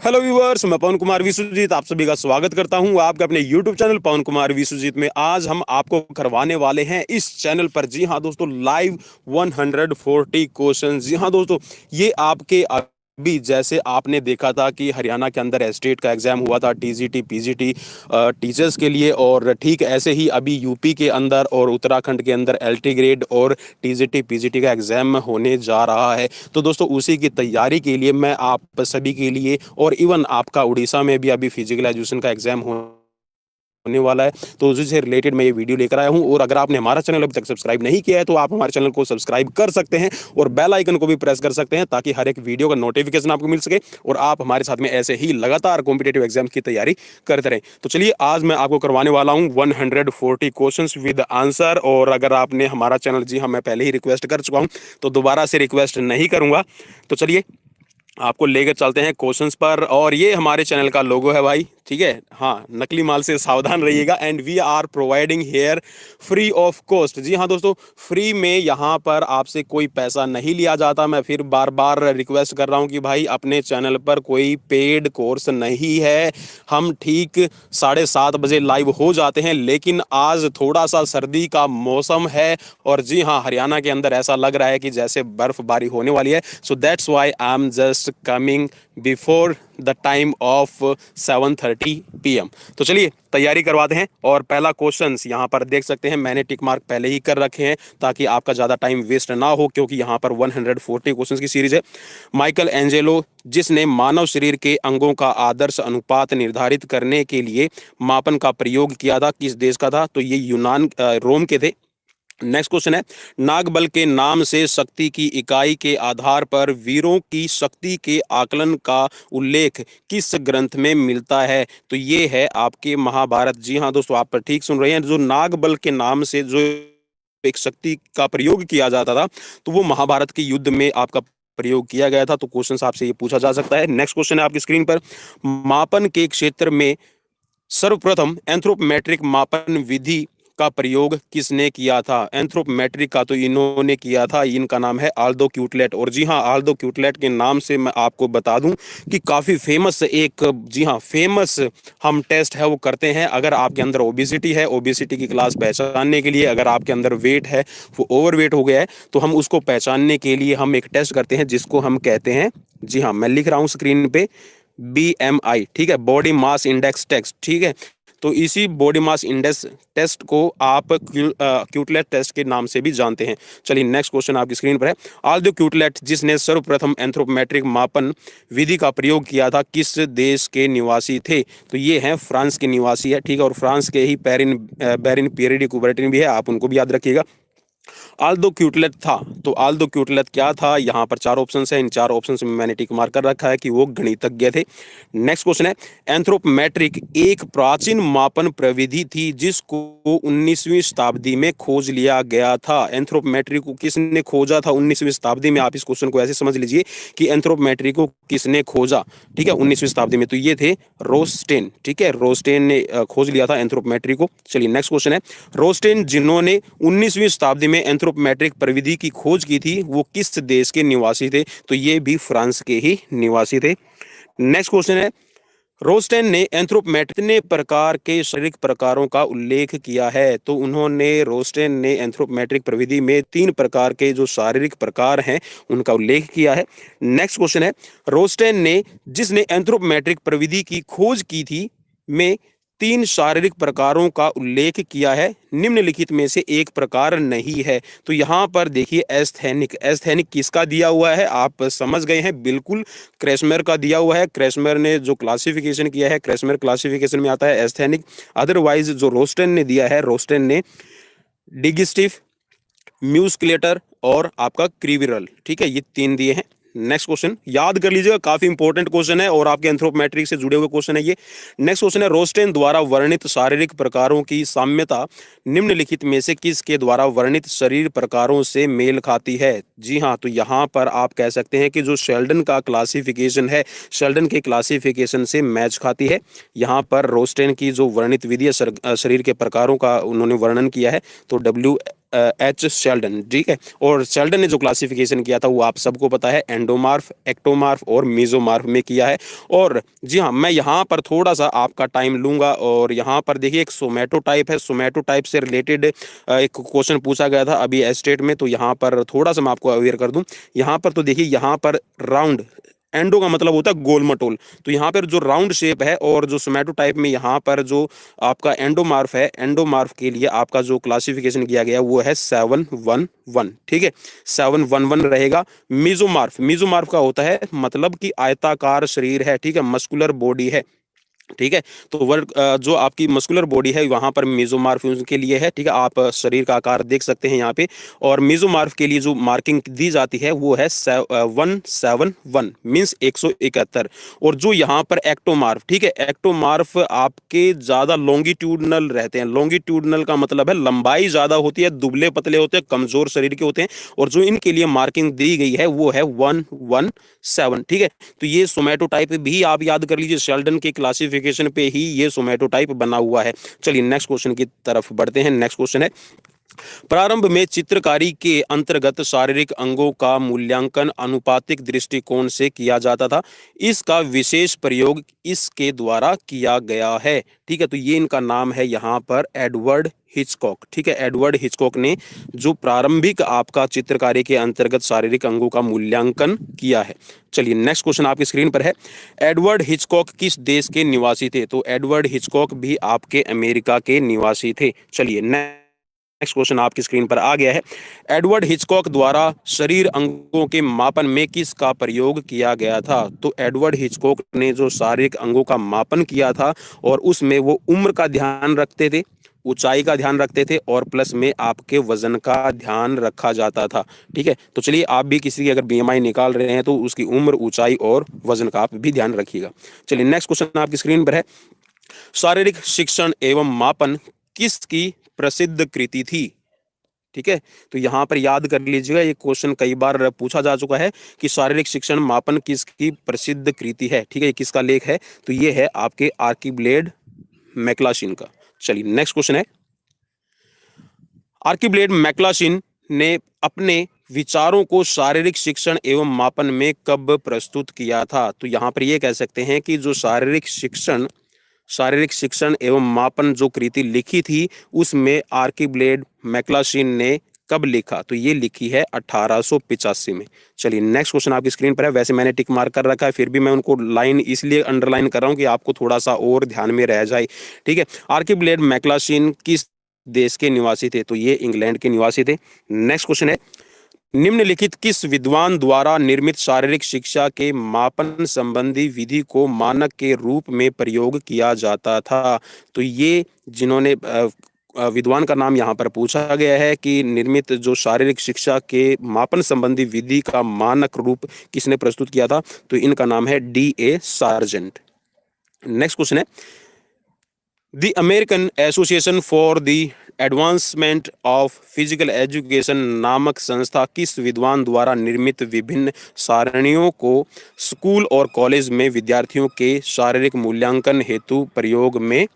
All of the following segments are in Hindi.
हेलो व्यूअर्स, मैं पवन कुमार विश्वजीत आप सभी का स्वागत करता हूं आपके अपने यूट्यूब चैनल पवन कुमार विश्वजीत में। आज हम आपको करवाने वाले हैं इस चैनल पर, जी हां दोस्तों, लाइव 140 क्वेश्चन। जी हां दोस्तों, ये आपके अभी जैसे आपने देखा था कि हरियाणा के अंदर एस्टेट का एग्जाम हुआ था, टीजीटी पीजीटी टीचर्स के लिए, और ठीक ऐसे ही अभी यूपी के अंदर और उत्तराखंड के अंदर एलटी ग्रेड और टीजीटी पीजीटी का एग्जाम होने जा रहा है। तो दोस्तों, उसी की तैयारी के लिए मैं आप सभी के लिए, और इवन आपका उड़ीसा में भी अभी फिजिकल एजुकेशन का एग्जाम होने वाला है, तो उसी से रिलेटेड मैं ये वीडियो लेकर आया हूं। और अगर आपने हमारा चैनल अभी तक सब्सक्राइब नहीं किया है तो आप हमारे चैनल को सब्सक्राइब कर सकते हैं और बेल आइकन को भी प्रेस कर सकते हैं, ताकि हर एक वीडियो का नोटिफिकेशन आपको मिल सके और आप हमारे साथ में ऐसे ही लगातार कॉम्पिटेटिव एग्जाम की तैयारी करते रहें। तो चलिए, आज मैं आपको करवाने वाला हूँ 140 क्वेश्चन विद आंसर। और अगर आपने हमारा चैनल, जी हाँ, मैं पहले ही रिक्वेस्ट कर चुका हूँ तो दोबारा से रिक्वेस्ट नहीं करूंगा। तो चलिए, आपको लेकर चलते हैं क्वेश्चंस पर। और ये हमारे चैनल का लोगो है भाई, ठीक है। हाँ, नकली माल से सावधान रहिएगा। And we are providing here free of cost. जी हाँ दोस्तों, फ्री में यहाँ पर आपसे कोई पैसा नहीं लिया जाता। मैं फिर बार बार रिक्वेस्ट कर रहा हूँ कि भाई, अपने चैनल पर कोई पेड कोर्स नहीं है। हम ठीक 7:30 बजे लाइव हो जाते हैं, लेकिन आज थोड़ा सा सर्दी का मौसम है और जी हाँ, हरियाणा के अंदर ऐसा लग रहा है कि जैसे बर्फबारी होने वाली है। So that's why I am just coming before the time of 7:30 PM। तो चलिए, तैयारी करवाते हैं। और पहला क्वेश्चन यहाँ पर देख सकते हैं, मैंने टिक मार्क पहले ही कर रखे हैं ताकि आपका ज़्यादा टाइम वेस्ट ना हो, क्योंकि यहाँ पर 140 क्वेश्चंस की सीरीज है। माइकल एंजेलो, जिसने मानव शरीर के अंगों का आदर्श अनुपात निर्धारित करने के लिए मापन का प्रयोग किया था, किस देश का था? तो ये यूनान, रोम के थे। नेक्स्ट क्वेश्चन है, नागबल के नाम से शक्ति की इकाई के आधार पर वीरों की शक्ति के आकलन का उल्लेख किस ग्रंथ में मिलता है? तो ये है आपके महाभारत। जी हाँ दोस्तों, आप ठीक सुन रहे हैं। जो नागबल के नाम से जो एक शक्ति का प्रयोग किया जाता था, तो वो महाभारत के युद्ध में आपका प्रयोग किया गया था। तो क्वेश्चन आपसे ये पूछा जा सकता है। नेक्स्ट क्वेश्चन है आपकी स्क्रीन पर, मापन के क्षेत्र में सर्वप्रथम एंथ्रोपमेट्रिक मापन विधि का प्रयोग किसने किया था? एंथ्रोपमेट्रिक का तो इन्होंने किया था, इनका नाम है आल्दो क्यूटलेट। और जी हाँ, आल्दो क्यूटलेट के नाम से मैं आपको बता दूं कि काफ़ी फेमस एक, जी हाँ, फेमस हम टेस्ट है वो करते हैं। अगर आपके अंदर ओबेसिटी है, ओबेसिटी की क्लास पहचानने के लिए, अगर आपके अंदर वेट है, वो ओवरवेट हो गया है, तो हम उसको पहचानने के लिए हम एक टेस्ट करते हैं जिसको हम कहते हैं, जी हाँ, मैं लिख रहा हूँ स्क्रीन पे, BMI, ठीक है, बॉडी मास इंडेक्स टेस्ट, ठीक है। तो इसी बॉडी मास इंडेक्स टेस्ट को आप क्यूटलेट टेस्ट के नाम से भी जानते हैं। चलिए, नेक्स्ट क्वेश्चन आपकी स्क्रीन पर है, आल्दो क्यूटलेट, जिसने सर्वप्रथम एंथ्रोपमेट्रिक मापन विधि का प्रयोग किया था, किस देश के निवासी थे? तो ये हैं फ्रांस के निवासी है, ठीक है। और फ्रांस के ही बेरिन पियरे डी कुबर्टिन भी है, आप उनको भी याद रखिएगा। आल्दो क्यूटलेट था, तो आल्दो क्यूटलेट क्या था? यहाँ पर 4 ऑप्शन है, इन 4 ऑप्शन में मैंने टिक मार्क कर रखा है कि वो गणितज्ञ थे। नेक्स्ट क्वेश्चन है, एंथ्रोपमेट्रिक एक प्राचीन मापन प्रविधि थी जिसको 19वीं शताब्दी में खोज लिया गया था। एंथ्रोपमेट्रिक को किसने खोजा था 19वीं शताब्दी में? आप इस क्वेश्चन को ऐसे समझ लीजिए कि एंथ्रोपमेट्रिक को किसने खोजा, ठीक है, 19वीं शताब्दी में? तो ये थे रोस्टेन, ठीक है, रोस्टेन ने खोज लिया था एंथ्रोपमेट्रिक को। चलिए, नेक्स्ट क्वेश्चन है, रोस्टेन, जिन्होंने 19वीं शताब्दी में एंथ्रोपमेट्रिक प्रविधि की खोज की थी, वो किस देश के निवासी थे? तो ये भी फ्रांस के ही निवासी थे। नेक्स्ट क्वेश्चन है, रोस्टेन ने एंथ्रोपमेट्रिक कितने प्रकार के शारीरिक प्रकारों का उल्लेख किया है? तो रोस्टेन ने एंथ्रोपमेट्रिक प्रविधि में 3 प्रकार के जो शारीरिक प्रकार हैं उनका उल्लेख किया है। नेक्स्ट क्वेश्चन है, रोस्टेन ने, जिसने एंथ्रोपमेट्रिक प्रविधि की खोज की थी, में 3 शारीरिक प्रकारों का उल्लेख किया है, निम्नलिखित में से एक प्रकार नहीं है। तो यहाँ पर देखिए, एस्थेनिक, एस्थेनिक किसका दिया हुआ है? आप समझ गए हैं, बिल्कुल क्रेस्मेर का दिया हुआ है। क्रेस्मेर ने जो क्लासिफिकेशन किया है, क्रेस्मेर क्लासिफिकेशन में आता है एस्थेनिक। अदरवाइज जो रोस्टेन ने दिया है, रोस्टेन ने डिगिस्टिव, म्यूस्कुलेटर और आपका क्रीविरल, ठीक है, ये 3 दिए हैं। नेक्स्ट क्वेश्चन याद कर लीजिएगा, काफी इंपॉर्टेंट क्वेश्चन है और आपके एंथ्रोपमेट्रिक से जुड़े हुए क्वेश्चन है ये। नेक्स्ट क्वेश्चन है, रोस्टेन द्वारा वर्णित शारीरिक प्रकारों की साम्यता निम्नलिखित में से किसके द्वारा वर्णित शरीर प्रकारों से मेल खाती है? जी हाँ, तो यहाँ पर आप कह सकते हैं कि जो शेल्डन का क्लासिफिकेशन है, शेल्डन के क्लासिफिकेशन से मैच खाती है। यहाँ पर रोस्टेन की जो वर्णित विधि है शरीर के प्रकारों का उन्होंने वर्णन किया है, तो एच शेल्डन, ठीक है। और शेल्डन ने जो क्लासिफिकेशन किया था वो आप सबको पता है, एंडोमार्फ, एक्टोमार्फ और मेसोमार्फ में किया है। और जी हाँ, मैं यहाँ पर थोड़ा सा आपका टाइम लूंगा और यहाँ पर देखिए एक सोमैटोटाइप है, सोमैटोटाइप से रिलेटेड एक क्वेश्चन पूछा गया था अभी एस्टेट में, तो यहाँ पर थोड़ा सा मैं आपको अवेयर कर दूं। यहाँ पर तो देखिए, यहाँ पर राउंड, एंडो का मतलब होता है गोल मटोल, तो यहाँ पर जो राउंड शेप है, और जो सोमैटोटाइप में यहाँ पर जो आपका एंडोमार्फ है, एंडोमार्फ के लिए आपका जो क्लासिफिकेशन किया गया वो है 711, ठीक है, 711 रहेगा। मीजोमार्फ, मीजोमार्फ का होता है मतलब कि आयताकार शरीर है, ठीक है, मस्कुलर बॉडी है, ठीक है। तो वर्ड जो आपकी मस्कुलर बॉडी है वहां पर मेसोमार्फ के लिए है, ठीक है। आप शरीर का आकार देख सकते हैं यहाँ पे। और मेसोमार्फ के लिए जो मार्किंग दी जाती है वो है 171 मीन्स 171। और जो यहाँ पर एक्टोमार्फ, ठीक है, एक्टोमार्फ आपके ज्यादा लॉन्गिट्यूडनल रहते हैं। लॉन्गिट्यूडनल का मतलब है लंबाई ज्यादा होती है, दुबले पतले होते हैं, कमजोर शरीर के होते हैं। और जो इनके लिए मार्किंग दी गई है वो है 117, ठीक है। तो ये सोमैटोटाइप भी आप याद कर लीजिए, शेल्डन के क्लासिफिकेशन पे ही ये सोमैटोटाइप बना हुआ है। चलिए नेक्स्ट क्वेश्चन की तरफ बढ़ते हैं। नेक्स्ट क्वेश्चन है, प्रारंभ में चित्रकारी के अंतर्गत शारीरिक अंगों का मूल्यांकन अनुपातिक दृष्टिकोण से किया जाता था। इसका विशेष प्रयोग इसके द्वारा किया गया है, ठीक है। तो ये इनका नाम है यहाँ पर एडवर्ड हिचकॉक, ठीक है। एडवर्ड हिचकॉक ने जो प्रारंभिक आपका चित्रकारी के अंतर्गत शारीरिक अंगों का मूल्यांकन किया है। चलिए नेक्स्ट क्वेश्चन आपकी स्क्रीन पर है, एडवर्ड हिचकॉक किस देश के निवासी थे? तो एडवर्ड हिचकॉक भी आपके अमेरिका के निवासी थे। चलिए नेक्स्ट क्वेश्चन आपकी स्क्रीन पर आ गया है, एडवर्ड हिचकॉक द्वारा शरीर अंगों के मापन में किसका प्रयोग किया गया था? तो एडवर्ड हिचकॉक ने जो शारीरिक अंगों का मापन किया था और उसमें वो उम्र का ध्यान रखते थे, ऊंचाई का ध्यान रखते थे, और प्लस में आपके वजन का ध्यान रखा जाता था, ठीक है। तो चलिए आप भी किसी की अगर बीएमआई निकाल रहे हैं तो उसकी उम्र, ऊंचाई और वजन का आप भी ध्यान रखिएगा। चलिए नेक्स्ट क्वेश्चन आपकी स्क्रीन पर है, शारीरिक शिक्षण एवं मापन किसकी प्रसिद्ध कृति थी? ठीक है, तो यहाँ पर याद कर लीजिएगा, ये क्वेश्चन कई बार पूछा जा चुका है कि शारीरिक शिक्षण मापन किसकी प्रसिद्ध कृति है, ठीक है, ये किसका लेख है? तो ये है आपके आर्कीब्लेड मैक्लाशिन का। चलिए नेक्स्ट क्वेश्चन है, आर्कीब्लेड मैक्लाशिन ने अपने विचारों को शारीरिक शिक्षण एवं मापन में कब प्रस्तुत किया था? तो यहाँ पर ये कह सकते हैं कि जो शारीरिक शिक्षण एवं मापन जो कृति लिखी थी उसमें आर्कीब्लेड मैक्लाशिन ने कब लिखा? तो ये लिखी है 1885 में। चलिए नेक्स्ट क्वेश्चन आपकी स्क्रीन पर है, वैसे मैंने टिक मार्क कर रखा है, फिर भी मैं उनको लाइन इसलिए अंडरलाइन कर रहा हूं कि आपको थोड़ा सा और ध्यान में रह जाए, ठीक है। आर्कीब्लेड मैक्लाशिन किस देश के निवासी थे? तो ये इंग्लैंड के निवासी थे। नेक्स्ट क्वेश्चन है, निम्नलिखित किस विद्वान द्वारा निर्मित शारीरिक शिक्षा के मापन संबंधी विधि को मानक के रूप में प्रयोग किया जाता था? तो ये जिन्होंने विद्वान का नाम यहाँ पर पूछा गया है कि निर्मित जो शारीरिक शिक्षा के मापन संबंधी विधि का मानक रूप किसने प्रस्तुत किया था? तो इनका नाम है D.A. सार्जेंट। नेक्स्ट क्वेश्चन है, the American association for the advancement of physical education नामक संस्था किस विद्वान द्वारा निर्मित विभिन्न सारणियों को स्कूल और कॉलेज में विद्यार्थियों के शारीरिक मूल्यांकन हेतु प्रयोग में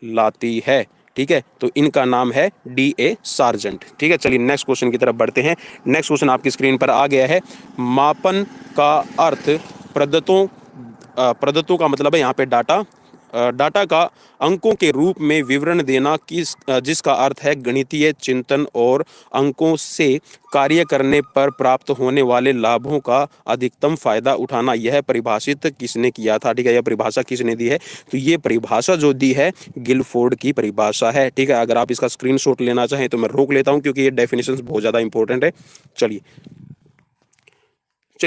लाती है? ठीक है, तो इनका नाम है D.A. सार्जेंट। ठीक है, चलिए नेक्स्ट क्वेश्चन की तरफ बढ़ते हैं। नेक्स्ट क्वेश्चन आपकी स्क्रीन पर आ गया है, मापन का अर्थ प्रदत्तों का मतलब है यहाँ पे डाटा का अंकों के रूप में विवरण देना जिसका अर्थ है गणितीय चिंतन और अंकों से कार्य करने पर प्राप्त होने वाले लाभों का अधिकतम फायदा उठाना। यह परिभाषित किसने किया था? ठीक है, यह परिभाषा किसने दी है? तो ये परिभाषा जो दी है गिलफोर्ड की परिभाषा है। ठीक है, अगर आप इसका स्क्रीनशॉट लेना चाहें तो मैं रोक लेता हूं क्योंकि ये डेफिनेशंस बहुत ज्यादा इंपॉर्टेंट है। चलिए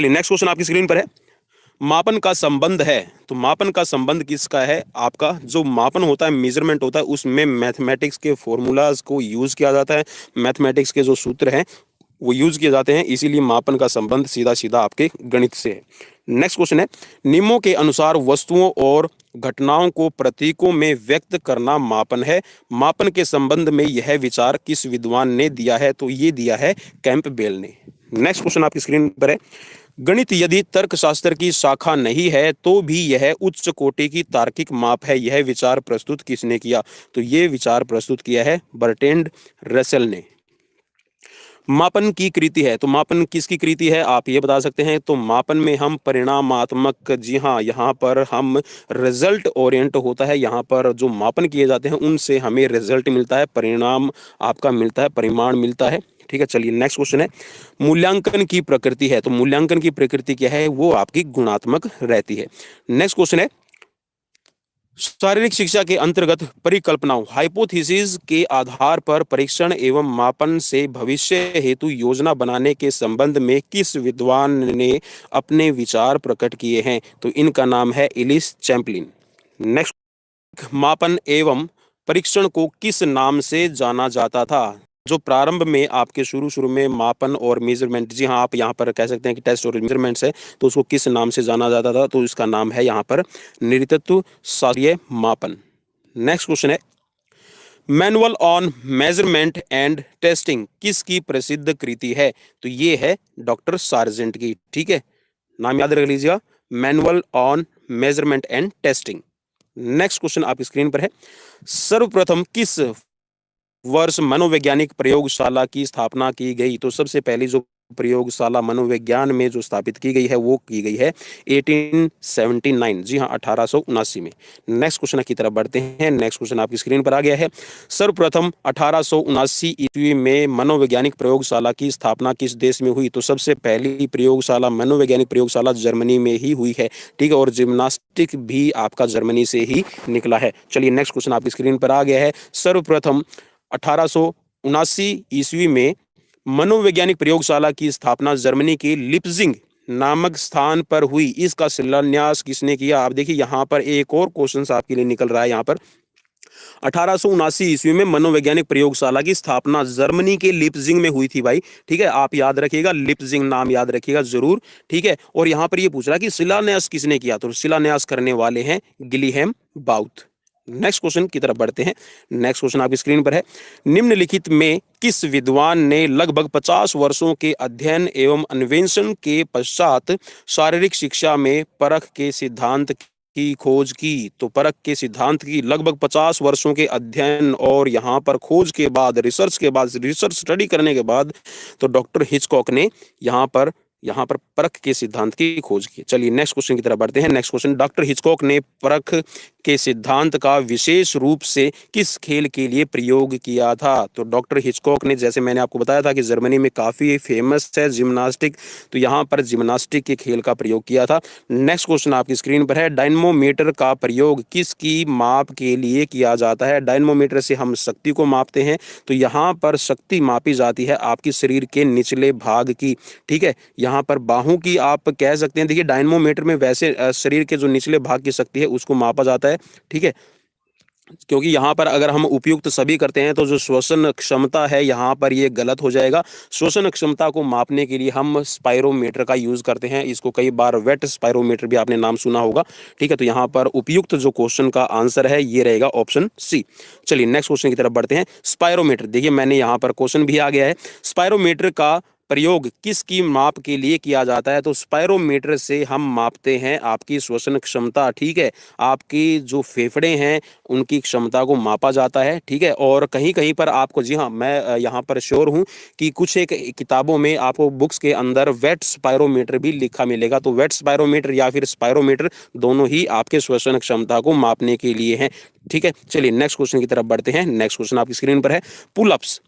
नेक्स्ट क्वेश्चन आपकी स्क्रीन पर है, मापन का संबंध है। तो मापन का संबंध किसका है? आपका जो मापन होता है, मेजरमेंट होता है, उसमें मैथमेटिक्स के फॉर्मूलाज को यूज किया जाता है, मैथमेटिक्स के जो सूत्र हैं वो यूज किए जाते हैं, इसीलिए मापन का संबंध सीधा सीधा आपके गणित से है। नेक्स्ट क्वेश्चन है, नियमों के अनुसार वस्तुओं और घटनाओं को प्रतीकों में व्यक्त करना मापन है। मापन के संबंध में यह विचार किस विद्वान ने दिया है? तो ये दिया है कैंपबेल ने। नेक्स्ट क्वेश्चन आपकी स्क्रीन पर है, गणित यदि तर्कशास्त्र की शाखा नहीं है तो भी यह उच्च कोटि की तार्किक माप है। यह विचार प्रस्तुत किसने किया? तो यह विचार प्रस्तुत किया है बर्ट्रैंड रसेल ने। मापन की कृति है, तो मापन किसकी कृति है आप ये बता सकते हैं? तो मापन में हम परिणामात्मक, जी हाँ, यहाँ पर हम रिजल्ट ओरिएंट होता है, यहाँ पर जो मापन किए जाते हैं उनसे हमें रिजल्ट मिलता है, परिणाम आपका मिलता है, परिमाण मिलता है। ठीक है, चलिए नेक्स्ट क्वेश्चन है, मूल्यांकन की प्रकृति है, तो मूल्यांकन की प्रकृति क्या है? वो आपकी गुणात्मक रहती है। नेक्स्ट क्वेश्चन है, शारीरिक शिक्षा के अंतर्गत परिकल्पनाओं हाइपोथेसिस के आधार पर परीक्षण एवं मापन से भविष्य हेतु योजना बनाने के संबंध में किस विद्वान ने अपने विचार प्रकट किए हैं? तो इनका नाम है एलिस चैम्पलिन। नेक्स्ट, मापन एवं परीक्षण को किस नाम से जाना जाता था? जो प्रारंभ में आपके शुरू में मापन और मेजरमेंट, जी हाँ, आप यहाँ पर कह सकते हैं कि टेस्ट और मेजरमेंट्स है, तो उसको किस नाम से जाना जाता था? तो इसका नाम है यहाँ पर नृतत्व शास्त्रीय मापन। नेक्स्ट क्वेश्चन है, manual on measurement and testing किसकी प्रसिद्ध कृति है? तो ये है डॉक्टर सार्जेंट की। ठीक है, नाम याद रख लीजिएगा, manual on measurement and testing. Next question आपकी स्क्रीन पर है, सर्वप्रथम किस वर्ष मनोवैज्ञानिक प्रयोगशाला की स्थापना की गई? तो सबसे पहली जो प्रयोगशाला मनोविज्ञान में जो स्थापित की गई है वो की गई है 1879, जी हाँ, 1879 में। नेक्स्ट क्वेश्चन की तरफ बढ़ते हैं। नेक्स्ट क्वेश्चन आपकी स्क्रीन पर आ गया है, सर्वप्रथम 1879 ईस्वी में मनोवैज्ञानिक प्रयोगशाला की स्थापना किस देश में हुई? तो सबसे पहली प्रयोगशाला, मनोवैज्ञानिक प्रयोगशाला जर्मनी में ही हुई है। ठीक है, और जिम्नास्टिक भी आपका जर्मनी से ही निकला है। चलिए नेक्स्ट क्वेश्चन आपकी स्क्रीन पर आ गया है, सर्वप्रथम 1879 ईस्वी में मनोवैज्ञानिक प्रयोगशाला की स्थापना जर्मनी के लिप्जिंग नामक स्थान पर हुई, इसका शिलान्यास किसने किया? आप देखिए यहाँ पर एक और क्वेश्चन आपके लिए निकल रहा है। यहाँ पर 1879 ईस्वी में मनोवैज्ञानिक प्रयोगशाला की स्थापना जर्मनी के लिप्जिंग में हुई थी भाई। ठीक है, आप याद रखिएगा, लिप्जिंग नाम याद रखिएगा जरूर। ठीक है, और यहाँ पर ये पूछ रहा है कि शिलान्यास किसने किया? तो शिलान्यास करने वाले हैं गिलहेम बाउथ। नेक्स्ट क्वेश्चन की तरफ बढ़ते हैं। नेक्स्ट क्वेश्चन आपकी स्क्रीन पर है, निम्नलिखित में किस विद्वान ने लगभग 50 वर्षों के अध्ययन एवं अन्वेषण के पश्चात शारीरिक शिक्षा में परख के सिद्धांत की खोज की? तो परख के सिद्धांत की लगभग 50 वर्षों के अध्ययन और यहाँ पर खोज के बाद, रिसर्च स्टडी करने के बाद, तो डॉक्टर हिचकॉक ने यहाँ पर परख के सिद्धांत की खोज की। चलिए नेक्स्ट क्वेश्चन की तरफ बढ़ते हैं। नेक्स्ट क्वेश्चन, डॉक्टर हिचकॉक ने परख के सिद्धांत का विशेष रूप से किस खेल के लिए प्रयोग किया था? तो डॉक्टर हिचकॉक ने, जैसे मैंने आपको बताया था कि जर्मनी में काफी फेमस है जिम्नास्टिक, तो यहाँ पर जिम्नास्टिक के खेल का प्रयोग किया था। नेक्स्ट क्वेश्चन आपकी स्क्रीन पर है, डायनमोमीटर का प्रयोग किसकी माप के लिए किया जाता है? डायनमोमीटर से हम शक्ति को मापते हैं, तो यहाँ पर शक्ति मापी जाती है आपकी शरीर के निचले भाग की। ठीक है, यहाँ पर बाहों की आप कह सकते हैं। देखिए डायनमोमीटर में वैसे शरीर के जो निचले भाग की शक्ति है उसको मापा जाता है। ठीक है, क्योंकि यहाँ पर अगर हम उपयुक्त सभी करते हैं तो जो श्वसन क्षमता है यहाँ पर ये गलत हो जाएगा। श्वसन क्षमता को मापने के लिए हम स्पायरोमीटर का यूज करते हैं, इसको कई बार वेट स्पायरोमीटर भी आपने नाम सुना होगा। ठीक है, तो यहाँ पर उपयुक्त जो क्वेश्चन का आंसर है ये रहेगा ऑप्शन सी। चलिए नेक्स्ट क्वेश्चन की तरफ बढ़ते हैं। स्पायरोमीटर, देखिए मैंने यहाँ पर क्वेश्चन भी आ गया है, स्पायरोमीटर का प्रयोग किसकी माप के लिए किया जाता है? तो स्पायरोमीटर से हम मापते हैं आपकी श्वसन क्षमता। ठीक है, आपकी जो फेफड़े हैं उनकी क्षमता को मापा जाता है। ठीक है, और कहीं कहीं पर आपको, जी हाँ, मैं यहाँ पर श्योर हूँ कि कुछ एक किताबों में आपको बुक्स के अंदर वेट स्पायरोमीटर भी लिखा मिलेगा। तो वेट स्पायरोमीटर या फिर स्पायरोमीटर दोनों ही आपके श्वसन क्षमता को मापने के लिए हैं। ठीक है, चलिए नेक्स्ट क्वेश्चन की तरफ बढ़ते हैं। नेक्स्ट क्वेश्चन आपकी स्क्रीन पर है, पुलअप्स।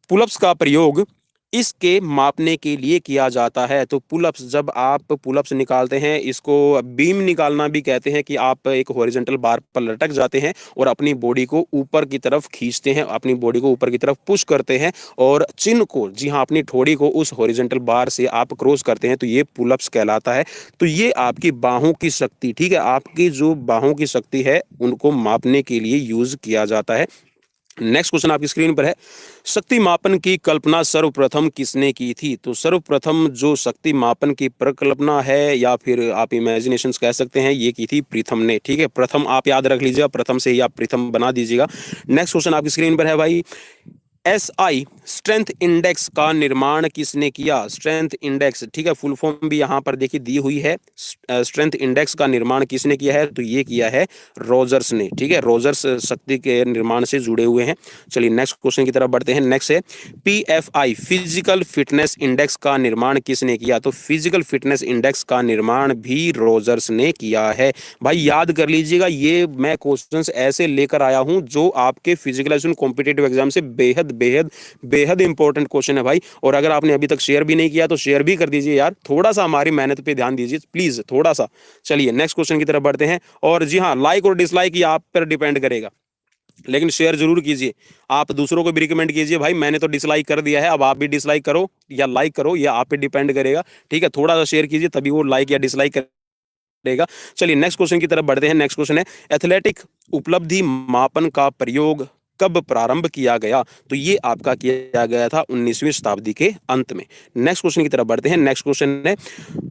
पुलअप्स का प्रयोग इसके मापने के लिए किया जाता है? तो पुलअप्स, जब आप पुलअप्स निकालते हैं, इसको बीम निकालना भी कहते हैं, कि आप एक हॉरिजॉन्टल बार पर लटक जाते हैं और अपनी बॉडी को ऊपर की तरफ खींचते हैं, अपनी बॉडी को ऊपर की तरफ पुश करते हैं और चिन को, जी हाँ, अपनी ठोड़ी को उस हॉरिजॉन्टल बार से आप क्रॉस करते हैं, तो ये पुलअप्स कहलाता है। तो ये आपकी बाहों की शक्ति, ठीक है, आपकी जो बाहों की शक्ति है उनको मापने के लिए यूज किया जाता है। नेक्स्ट क्वेश्चन आपकी स्क्रीन पर है, शक्ति मापन की कल्पना सर्वप्रथम किसने की थी? तो सर्वप्रथम जो शक्ति मापन की प्रकल्पना है या फिर आप इमेजिनेशंस कह सकते हैं, ये की थी प्रथम ने। ठीक है, प्रथम आप याद रख लीजिएगा, प्रथम से ही आप प्रथम बना दीजिएगा। नेक्स्ट क्वेश्चन आपकी स्क्रीन पर है भाई, SI स्ट्रेंथ इंडेक्स का निर्माण किसने किया? स्ट्रेंथ इंडेक्स, ठीक है, फुल फॉर्म भी यहाँ पर देखिए दी हुई है। स्ट्रेंथ इंडेक्स का निर्माण किसने किया है? तो ये किया है रोजर्स ने, ठीक है। रोजर्स शक्ति के निर्माण से जुड़े हुए हैं। चलिए नेक्स्ट क्वेश्चन की तरफ बढ़ते हैं। नेक्स्ट है PFI फिजिकल फिटनेस इंडेक्स का निर्माण किसने किया? तो फिजिकल फिटनेस इंडेक्स का निर्माण भी रोजर्स ने किया है। भाई याद कर लीजिएगा, ये मैं क्वेश्चंस ऐसे लेकर आया हूं जो आपके फिजिकल एजुकेशन कॉम्पिटिटिव एग्जाम से बेहद बेहद बेहद इंपॉर्टेंट क्वेश्चन है भाई। और अगर आपने अभी तक शेयर भी नहीं किया तो शेयर भी कर दीजिए यार, थोड़ा सा हमारी मेहनत पे ध्यान दीजिए प्लीज, थोड़ा सा। चलिए नेक्स्ट क्वेश्चन की तरफ बढ़ते हैं। और जी हाँ, लाइक और डिसलाइक ये आप पर डिपेंड करेगा, लेकिन शेयर जरूर कीजिए। आप दूसरों को भी रिकमेंड कीजिए। भाई मैंने तो डिसलाइक कर दिया है, अब आप भी डिसलाइक करो या लाइक करो, ये आप पे डिपेंड करेगा, ठीक है। थोड़ा सा शेयर कीजिए तभी वो लाइक या डिसलाइक करेगा। चलिए नेक्स्ट क्वेश्चन की तरफ बढ़ते हैं। नेक्स्ट क्वेश्चन है एथलेटिक उपलब्धि मापन का प्रयोग कब प्रारंभ किया गया? तो ये आपका किया गया था 19वीं शताब्दी के अंत में। नेक्स्ट क्वेश्चन की तरफ बढ़ते हैं। नेक्स्ट क्वेश्चन है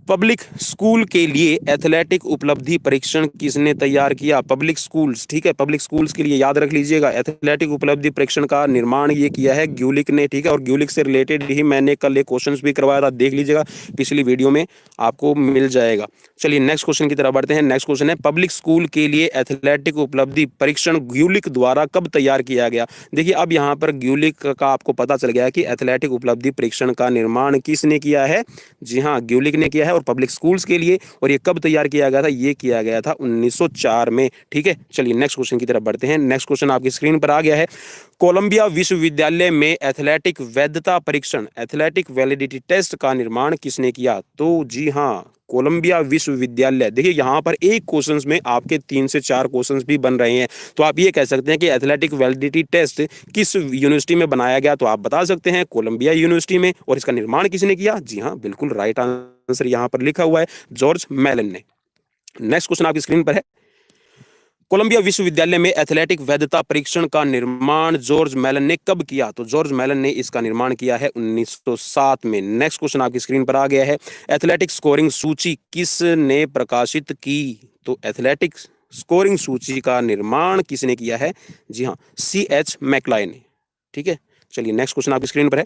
पब्लिक स्कूल के लिए एथलेटिक उपलब्धि परीक्षण किसने तैयार किया? पब्लिक स्कूल्स, ठीक है, पब्लिक स्कूल्स के लिए याद रख लीजिएगा, एथलेटिक उपलब्धि परीक्षण का निर्माण ये किया है ग्यूलिक ने, ठीक है। और ग्यूलिक से रिलेटेड ही मैंने कल एक क्वेश्चन भी करवाया था, देख लीजिएगा पिछली वीडियो में, आपको मिल जाएगा। चलिए नेक्स्ट क्वेश्चन की तरफ बढ़ते हैं। नेक्स्ट क्वेश्चन है पब्लिक स्कूल के लिए एथलेटिक उपलब्धि परीक्षण ग्यूलिक द्वारा कब तैयार किया गया? देखिए अब यहाँ पर ग्यूलिक का आपको पता चल गया कि एथलेटिक उपलब्धि परीक्षण का निर्माण किसने किया है? जी हाँ, ग्यूलिक ने किया है, और पब्लिक स्कूल्स के लिए। और ये कब तैयार किया गया था? ये किया गया था 1904 में, ठीक है। चलिए नेक्स्ट क्वेश्चन की तरफ बढ़ते हैं। नेक्स्ट क्वेश्चन आपकी स्क्रीन पर आ गया है। कोलंबिया विश्वविद्यालय में एथलेटिक वैधता परीक्षण, एथलेटिक वैलिडिटी टेस्ट का निर्माण किसने किया? तो जी हाँ, कोलंबिया विश्वविद्यालय। देखिए यहाँ पर एक क्वेश्चंस में आपके 3 से 4 क्वेश्चंस भी बन रहे हैं, तो आप ये कह सकते हैं कि एथलेटिक वैलिडिटी टेस्ट किस यूनिवर्सिटी में बनाया गया? तो आप बता सकते हैं कोलंबिया यूनिवर्सिटी में। और इसका निर्माण किसने किया? जी हाँ, बिल्कुल राइट आंसर यहाँ पर लिखा हुआ है, जॉर्ज मेलन ने। नेक्स्ट क्वेश्चन आपकी स्क्रीन पर है। कोलंबिया विश्वविद्यालय में एथलेटिक वैधता परीक्षण का निर्माण जॉर्ज मेलन ने कब किया? तो जॉर्ज मेलन ने इसका निर्माण किया है 1907 में। नेक्स्ट क्वेश्चन आपकी स्क्रीन पर आ गया है। एथलेटिक स्कोरिंग सूची किसने प्रकाशित की? तो एथलेटिक स्कोरिंग सूची का निर्माण किसने किया है? जी हाँ, CH मैकलाय ने, ठीक है। चलिए नेक्स्ट क्वेश्चन आपकी स्क्रीन पर है।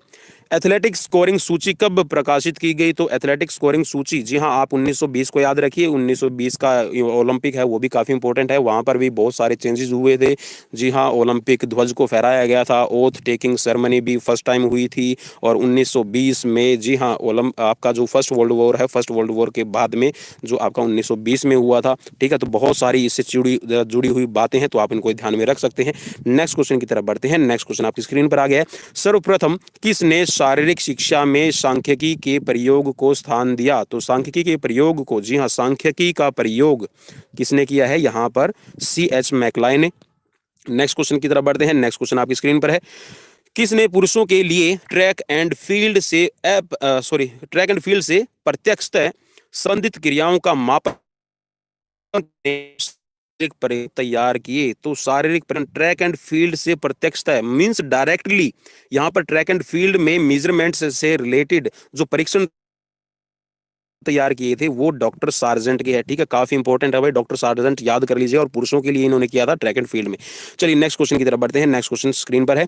एथलेटिक स्कोरिंग सूची कब प्रकाशित की गई? तो एथलेटिक स्कोरिंग सूची, जी हाँ, आप 1920 को याद रखिए। 1920 का ओलंपिक है, वो भी काफ़ी इंपॉर्टेंट है, वहाँ पर भी बहुत सारे चेंजेस हुए थे। जी हाँ, ओलंपिक ध्वज को फहराया गया था, ओथ टेकिंग सेरेमनी भी फर्स्ट टाइम हुई थी। और 1920 में जी हाँ, आपका जो फर्स्ट वर्ल्ड वॉर है, फर्स्ट वर्ल्ड वॉर के बाद में जो आपका 1920 में हुआ था, ठीक है। तो बहुत सारी इससे जुड़ी हुई बातें हैं, तो आप इनको ध्यान में रख सकते हैं। नेक्स्ट क्वेश्चन की तरफ बढ़ते हैं। नेक्स्ट क्वेश्चन आपकी स्क्रीन पर आ गया है। सर्वप्रथम किसने शारीरिक शिक्षा में सांख्यिकी के प्रयोग को स्थान दिया? तो सांख्यिकी के प्रयोग को, जी हाँ, सांख्यिकी का प्रयोग किसने किया है? यहाँ पर CH मैकलाय ने। नेक्स्ट क्वेश्चन की तरफ बढ़ते हैं। नेक्स्ट क्वेश्चन आपकी स्क्रीन पर है। किसने पुरुषों के लिए ट्रैक एंड फील्ड से प्रत्यक्षतः संबंधित क्रियाओं का मापन तैयार किए? तो शारीरिक ट्रैक एंड फील्ड से प्रत्यक्षता मींस डायरेक्टली, यहाँ पर ट्रैक एंड फील्ड में मेजरमेंट्स से रिलेटेड जो परीक्षण तैयार किए थे वो डॉक्टर सार्जेंट के है, ठीक है। काफी इंपॉर्टेंट है भाई, डॉक्टर सार्जेंट याद कर लीजिए। और पुरुषों के लिए इन्होंने किया था ट्रैक एंड फील्ड में। चलिए नेक्स्ट क्वेश्चन की तरफ बढ़ते हैं। नेक्स्ट क्वेश्चन स्क्रीन पर है।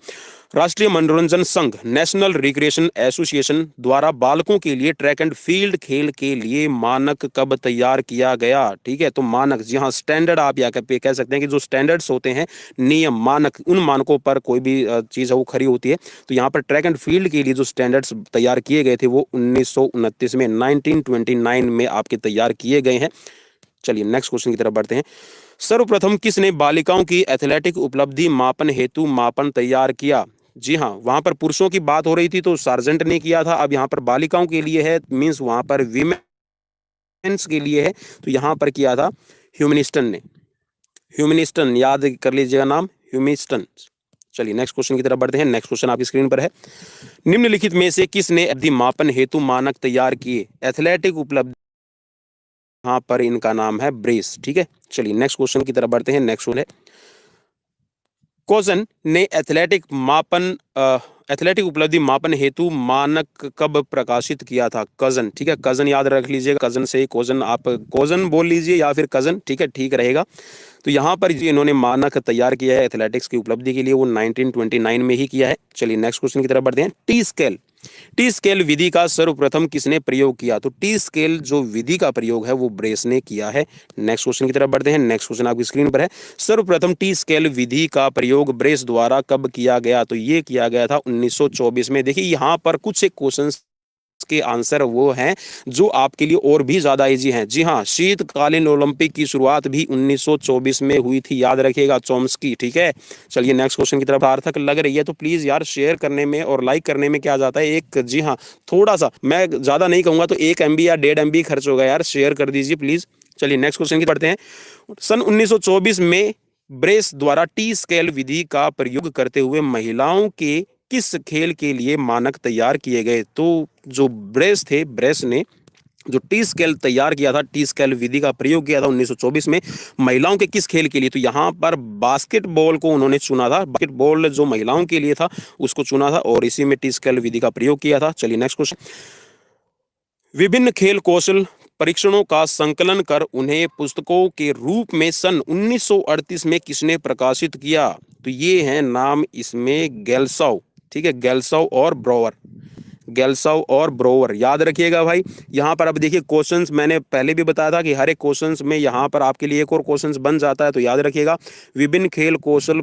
राष्ट्रीय मनोरंजन संघ, नेशनल रिक्रिएशन एसोसिएशन द्वारा बालकों के लिए ट्रैक एंड फील्ड खेल के लिए मानक कब तैयार किया गया? ठीक है, तो मानक, जी हाँ, स्टैंडर्ड आप या कह सकते हैं कि जो स्टैंडर्ड्स होते हैं, नियम, मानक, उन मानकों पर कोई भी चीज है वो खरी होती है। तो यहाँ पर ट्रैक एंड फील्ड के लिए जो स्टैंडर्ड्स तैयार किए गए थे वो 1929 में 1929 में आपके तैयार किए गए हैं। चलिए नेक्स्ट क्वेश्चन की तरफ बढ़ते हैं। सर्वप्रथम किसने बालिकाओं की एथलेटिक उपलब्धि मापन हेतु मापन तैयार किया? जी हाँ, वहां पर पुरुषों की बात हो रही थी तो सार्जेंट ने किया था। अब यहाँ पर बालिकाओं के लिए है, मींस वहां पर विमेन्स के लिए है, तो यहाँ पर किया था ह्यूमिनिस्टन ने। ह्यूमिनिस्टन याद कर लीजिएगा नाम, ह्यूमिनिस्टन। चलिए नेक्स्ट क्वेश्चन की तरफ बढ़ते हैं। नेक्स्ट क्वेश्चन आपकी स्क्रीन पर है। निम्नलिखित में से किसने अवधि मापन हेतु मानक तैयार किए? एथलेटिक उपलब्धि, यहाँ पर इनका नाम है ब्रेस, ठीक है। चलिए नेक्स्ट क्वेश्चन की तरफ बढ़ते हैं। नेक्स्ट क्वेश्चन है, कोजन ने एथलेटिक मापन एथलेटिक उपलब्धि मापन हेतु मानक कब प्रकाशित किया था? कजन, ठीक है, कजन याद रख लीजिएगा, कजन से कोजन, आप कोजन बोल लीजिए या फिर कजन, ठीक है, ठीक रहेगा। तो यहाँ पर जो इन्होंने मानक तैयार किया है एथलेटिक्स की उपलब्धि के लिए वो 1929 में ही किया है। चलिए नेक्स्ट क्वेश्चन की तरफ बढ़ते हैं। टी स्केल, टी स्केल विधि का सर्वप्रथम किसने प्रयोग किया? तो टी स्केल जो विधि का प्रयोग है वो ब्रेस ने किया है। नेक्स्ट क्वेश्चन की तरफ बढ़ते हैं। नेक्स्ट क्वेश्चन आपकी स्क्रीन पर है। सर्वप्रथम टी स्केल विधि का प्रयोग ब्रेस द्वारा कब किया गया? तो ये किया गया था 1924 में। देखिए यहाँ पर कुछ एक क्वेश्चंस के आंसर वो हैं जो आपके लिए और भी ज्यादा इजी हैं। जी हाँ, शीतकालीन ओलंपिक की शुरुआत भी 1924 में हुई थी, याद रखिएगा, चॉम्स्की, ठीक है। चलिए नेक्स्ट क्वेश्चन की तरफ। सार्थक लग रही है तो प्लीज यार शेयर करने में और लाइक करने में क्या जाता है, एक, जी हाँ, थोड़ा सा, मैं ज्यादा नहीं कहूंगा तो 1 MB या 1.5 MB खर्च होगा यार, शेयर कर दीजिए प्लीज। चलिए नेक्स्ट क्वेश्चन की पढ़ते हैं। सन 1924 में ब्रेस द्वारा टी स्केल विधि का प्रयोग करते हुए महिलाओं के किस खेल के लिए मानक तैयार किए गए? तो जो ब्रेस थे, ब्रेस ने जो टी स्केल तैयार किया था, टी स्केल विधि का प्रयोग किया था 1924 में महिलाओं के किस खेल के लिए? तो यहाँ पर बास्केटबॉल को उन्होंने चुना था। बास्केटबॉल जो महिलाओं के लिए था उसको चुना था और इसी में टी स्केल विधि का प्रयोग किया था। चलिए नेक्स्ट क्वेश्चन। विभिन्न खेल कौशल परीक्षणों का संकलन कर उन्हें पुस्तकों के रूप में सन 1938 में किसने प्रकाशित किया? तो ये है नाम इसमें गेल्सॉव, ठीक है, गेल्सॉव और ब्रोवर, गेल्सॉव और ब्रोवर, याद रखिएगा भाई। यहाँ पर अब देखिए क्वेश्चंस मैंने पहले भी बताया था कि हर एक क्वेश्चंस में यहाँ पर आपके लिए एक और क्वेश्चंस बन जाता है, तो याद रखिएगा। विभिन्न खेल कौशल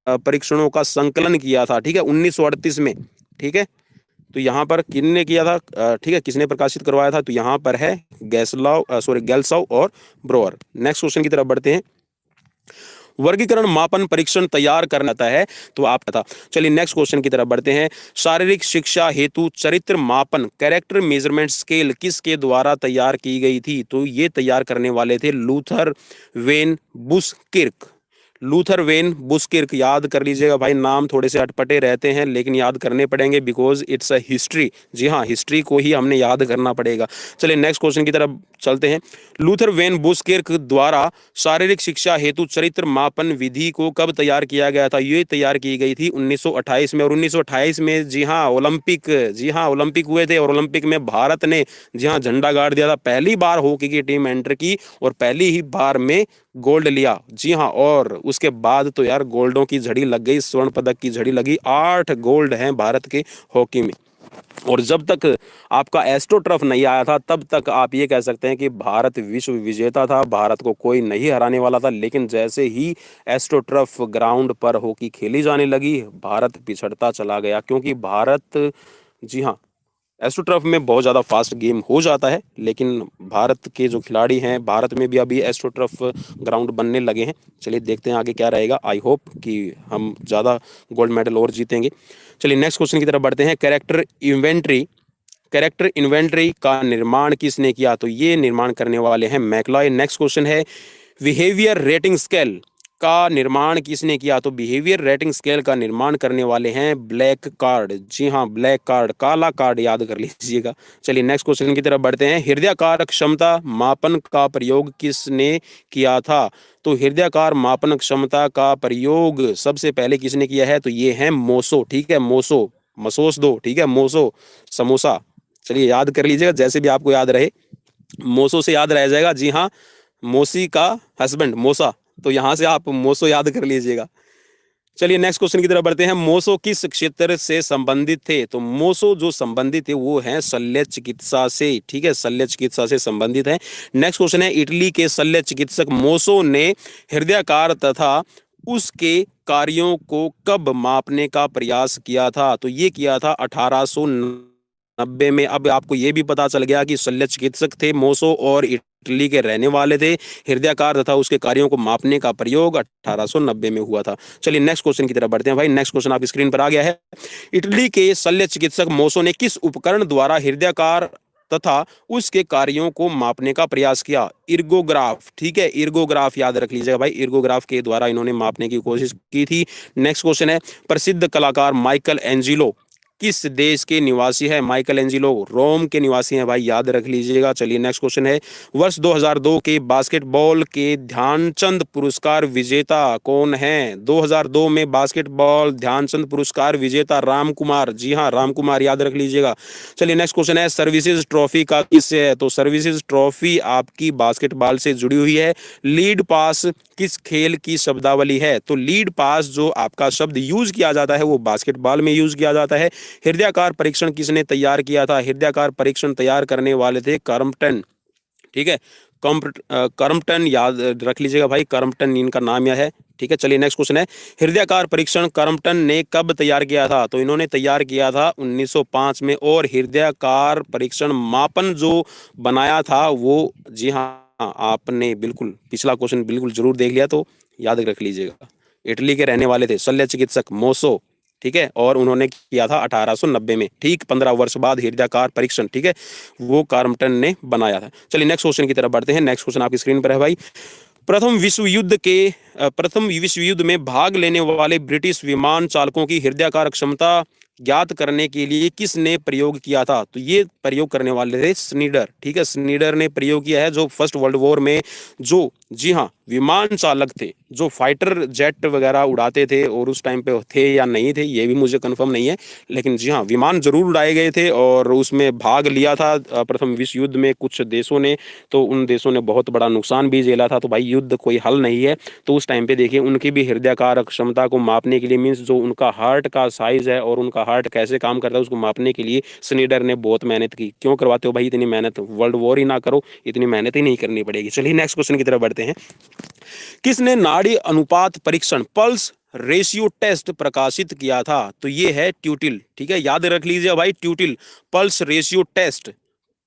परीक्षणों का संकलन किया था, ठीक है, 1938 में, ठीक है। तो यहाँ पर किसने किया था, ठीक है, किसने प्रकाशित करवाया था? तो यहाँ पर है गेल्सॉव और ब्रोवर। नेक्स्ट क्वेश्चन की तरफ बढ़ते हैं। वर्गीकरण मापन परीक्षण तैयार करना है तो आप था। चलिए नेक्स्ट क्वेश्चन की तरफ बढ़ते हैं। शारीरिक शिक्षा हेतु चरित्र मापन कैरेक्टर मेजरमेंट स्केल किसके द्वारा तैयार की गई थी? तो ये तैयार करने वाले थे लूथर वेन बुस्किर्क, लूथर वेन बुस्किर्क, याद कर लीजिएगा भाई। नाम थोड़े से अटपटे रहते हैं लेकिन याद करने पड़ेंगे बिकॉज इट्स अ हिस्ट्री। जी हाँ, हिस्ट्री को ही हमने याद करना पड़ेगा। चलिए नेक्स्ट क्वेश्चन की तरफ चलते हैं। लूथर वेन बुस्किर्क द्वारा शारीरिक शिक्षा हेतु चरित्र मापन विधि को कब तैयार किया गया था? ये तैयार की गई थी 1928 में। और 1928 में जी हाँ ओलंपिक, जी हाँ ओलंपिक हुए थे और ओलंपिक में भारत ने जी हाँ झंडा गाड़ दिया था। पहली बार हॉकी की टीम एंटर की और पहली ही बार में गोल्ड लिया। जी हाँ, और उसके बाद तो यार गोल्डों की झड़ी लग गई, स्वर्ण पदक की झड़ी लगी। 8 गोल्ड हैं भारत के हॉकी में। और जब तक आपका एस्ट्रोटर्फ नहीं आया था तब तक आप ये कह सकते हैं कि भारत विश्व विजेता था, भारत को कोई नहीं हराने वाला था। लेकिन जैसे ही एस्ट्रोटर्फ ग्राउंड पर हॉकी खेली जाने लगी भारत पिछड़ता चला गया, क्योंकि भारत, जी हाँ, एस्ट्रोटर्फ में बहुत ज़्यादा फास्ट गेम हो जाता है। लेकिन भारत के जो खिलाड़ी हैं, भारत में भी अभी एस्ट्रोटर्फ ग्राउंड बनने लगे हैं। चलिए देखते हैं आगे क्या रहेगा। आई होप कि हम ज़्यादा गोल्ड मेडल और जीतेंगे। चलिए नेक्स्ट क्वेश्चन की तरफ बढ़ते हैं। कैरेक्टर इन्वेंट्री का निर्माण किसने किया? तो ये निर्माण करने वाले हैं मैकलॉय। नेक्स्ट क्वेश्चन है बिहेवियर रेटिंग स्केल का निर्माण किसने किया? तो बिहेवियर रेटिंग स्केल का निर्माण करने वाले हैं ब्लैक कार्ड। जी हाँ, ब्लैक कार्ड, काला कार्ड, याद कर लीजिएगा। चलिए नेक्स्ट क्वेश्चन की तरफ बढ़ते हैं। हृदयाकार क्षमता मापन का प्रयोग किसने किया था? तो हृदयाकार मापन क्षमता का प्रयोग सबसे पहले किसने किया है? तो ये है मोसो, ठीक है, मोसो, मसोस दो, ठीक है, मोसो समोसा। चलिए याद कर लीजिएगा जैसे भी आपको याद रहे, मोसो से याद रह जाएगा। जी हाँ, मोसी का हस्बैंड मोसा, तो यहां से आप मोसो याद कर लीजिएगा। चलिए नेक्स्ट क्वेश्चन की तरफ बढ़ते हैं। मोसो किस क्षेत्र से संबंधित थे? तो मोसो जो संबंधित है वो है शल्य चिकित्सा से, ठीक है, शल्य चिकित्सा से संबंधित है। नेक्स्ट क्वेश्चन है इटली के शल्य चिकित्सक मोसो ने हृदयाकार तथा उसके कार्यों को कब मापने का प्रयास किया था? तो ये किया था 1890 में। अब आपको ये भी पता चल गया कि शल्य चिकित्सक थे मोसो और इटली के रहने वाले थे। हृदयाकार तथा उसके कार्यों को मापने का प्रयोग 1890 में हुआ था। चलिए नेक्स्ट क्वेश्चन की तरफ बढ़ते हैं भाई। नेक्स्ट क्वेश्चन आपकी स्क्रीन पर आ गया है। इटली के शल्य चिकित्सक मोसो ने किस उपकरण द्वारा हृदयाकार तथा उसके कार्यों को मापने का प्रयास किया? इर्गोग्राफ, ठीक है, इर्गोग्राफ याद रख लीजिएगा भाई। इर्गोग्राफ के द्वारा इन्होंने मापने की कोशिश की थी। नेक्स्ट क्वेश्चन है प्रसिद्ध कलाकार माइकल एंजिलो किस देश के निवासी है? माइकल एंजिलो रोम के निवासी हैं भाई, याद रख लीजिएगा। चलिए नेक्स्ट क्वेश्चन है, वर्ष 2002 के बास्केटबॉल के ध्यानचंद पुरस्कार विजेता कौन है? 2002 में बास्केटबॉल ध्यानचंद पुरस्कार विजेता राम कुमार, जी हाँ राम कुमार, याद रख लीजिएगा। चलिए नेक्स्ट क्वेश्चन है, सर्विसेज ट्रॉफी का किससे है? तो सर्विसेज ट्रॉफी आपकी बास्केटबॉल से जुड़ी हुई है। लीड पास किस खेल की शब्दावली है? तो लीड पास जो आपका शब्द यूज किया जाता है वो बास्केटबॉल में यूज किया जाता है। हृदयाकार परीक्षण किसने तैयार किया था? हृदयाकार परीक्षण तैयार करने वाले थे क्रम्पटन, ठीक है, क्रम्पटन, याद रख लीजिएगा भाई, क्रम्पटन इनका नाम यह है, ठीक है। चलिए नेक्स्ट क्वेश्चन है, हृदयाकार परीक्षण क्रम्पटन ने कब तैयार किया था? तो इन्होंने तैयार किया था 1905 में। और हृदयाकार परीक्षण मापन जो बनाया था वो, जी हाँ आपने बिल्कुल पिछला क्वेश्चन बिल्कुल जरूर देख लिया, तो याद रख लीजिएगा। इटली के रहने वाले थे शल्य चिकित्सक मोसो, ठीक है, और उन्होंने किया था 1890 में, ठीक 15 वर्ष बाद हृदयाकार परीक्षण, ठीक है, वो क्रम्पटन ने बनाया था। चलिए नेक्स्ट क्वेश्चन की तरफ बढ़ते हैं। नेक्स्ट क्वेश्चन आपकी स्क्रीन पर है भाई, प्रथम विश्व युद्ध में भाग लेने वाले ब्रिटिश विमान चालकों की हृदयाकार क्षमता ज्ञात करने के लिए किसने प्रयोग किया था? तो ये प्रयोग करने वाले थे स्नीडर, ठीक है, स्नीडर ने प्रयोग किया है, जो फर्स्ट वर्ल्ड वॉर में जो, जी हाँ, विमान चालक थे जो फाइटर जेट वगैरह उड़ाते थे, और उस टाइम पे थे या नहीं थे ये भी मुझे कंफर्म नहीं है, लेकिन जी हाँ विमान जरूर उड़ाए गए थे और उसमें भाग लिया था प्रथम विश्व युद्ध में कुछ देशों ने, तो उन देशों ने बहुत बड़ा नुकसान भी झेला था। तो भाई युद्ध कोई हल नहीं है, तो उस टाइम पे देखिए उनकी भी हृदयाकार क्षमता को मापने के लिए, मीन्स जो उनका हार्ट का साइज है और उनका हार्ट कैसे काम करता है उसको मापने के लिए स्नीडर ने बहुत मेहनत की। क्यों करवाते हो भाई इतनी मेहनत? वर्ल्ड वॉर ही ना करो, इतनी मेहनत ही नहीं करनी पड़ेगी। चलिए नेक्स्ट क्वेश्चन की तरफ बढ़ते हैं, किसने नाड़ी अनुपात परीक्षण पल्स रेशियो टेस्ट प्रकाशित किया था? तो ये है ट्यूटिल, ठीक है, याद रख लीजिए भाई, ट्यूटिल पल्स रेशियो टेस्ट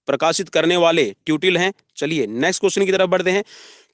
प्रकाशित करने वाले ट्यूटिल हैं। चलिए नेक्स्ट क्वेश्चन की तरफ बढ़ते हैं,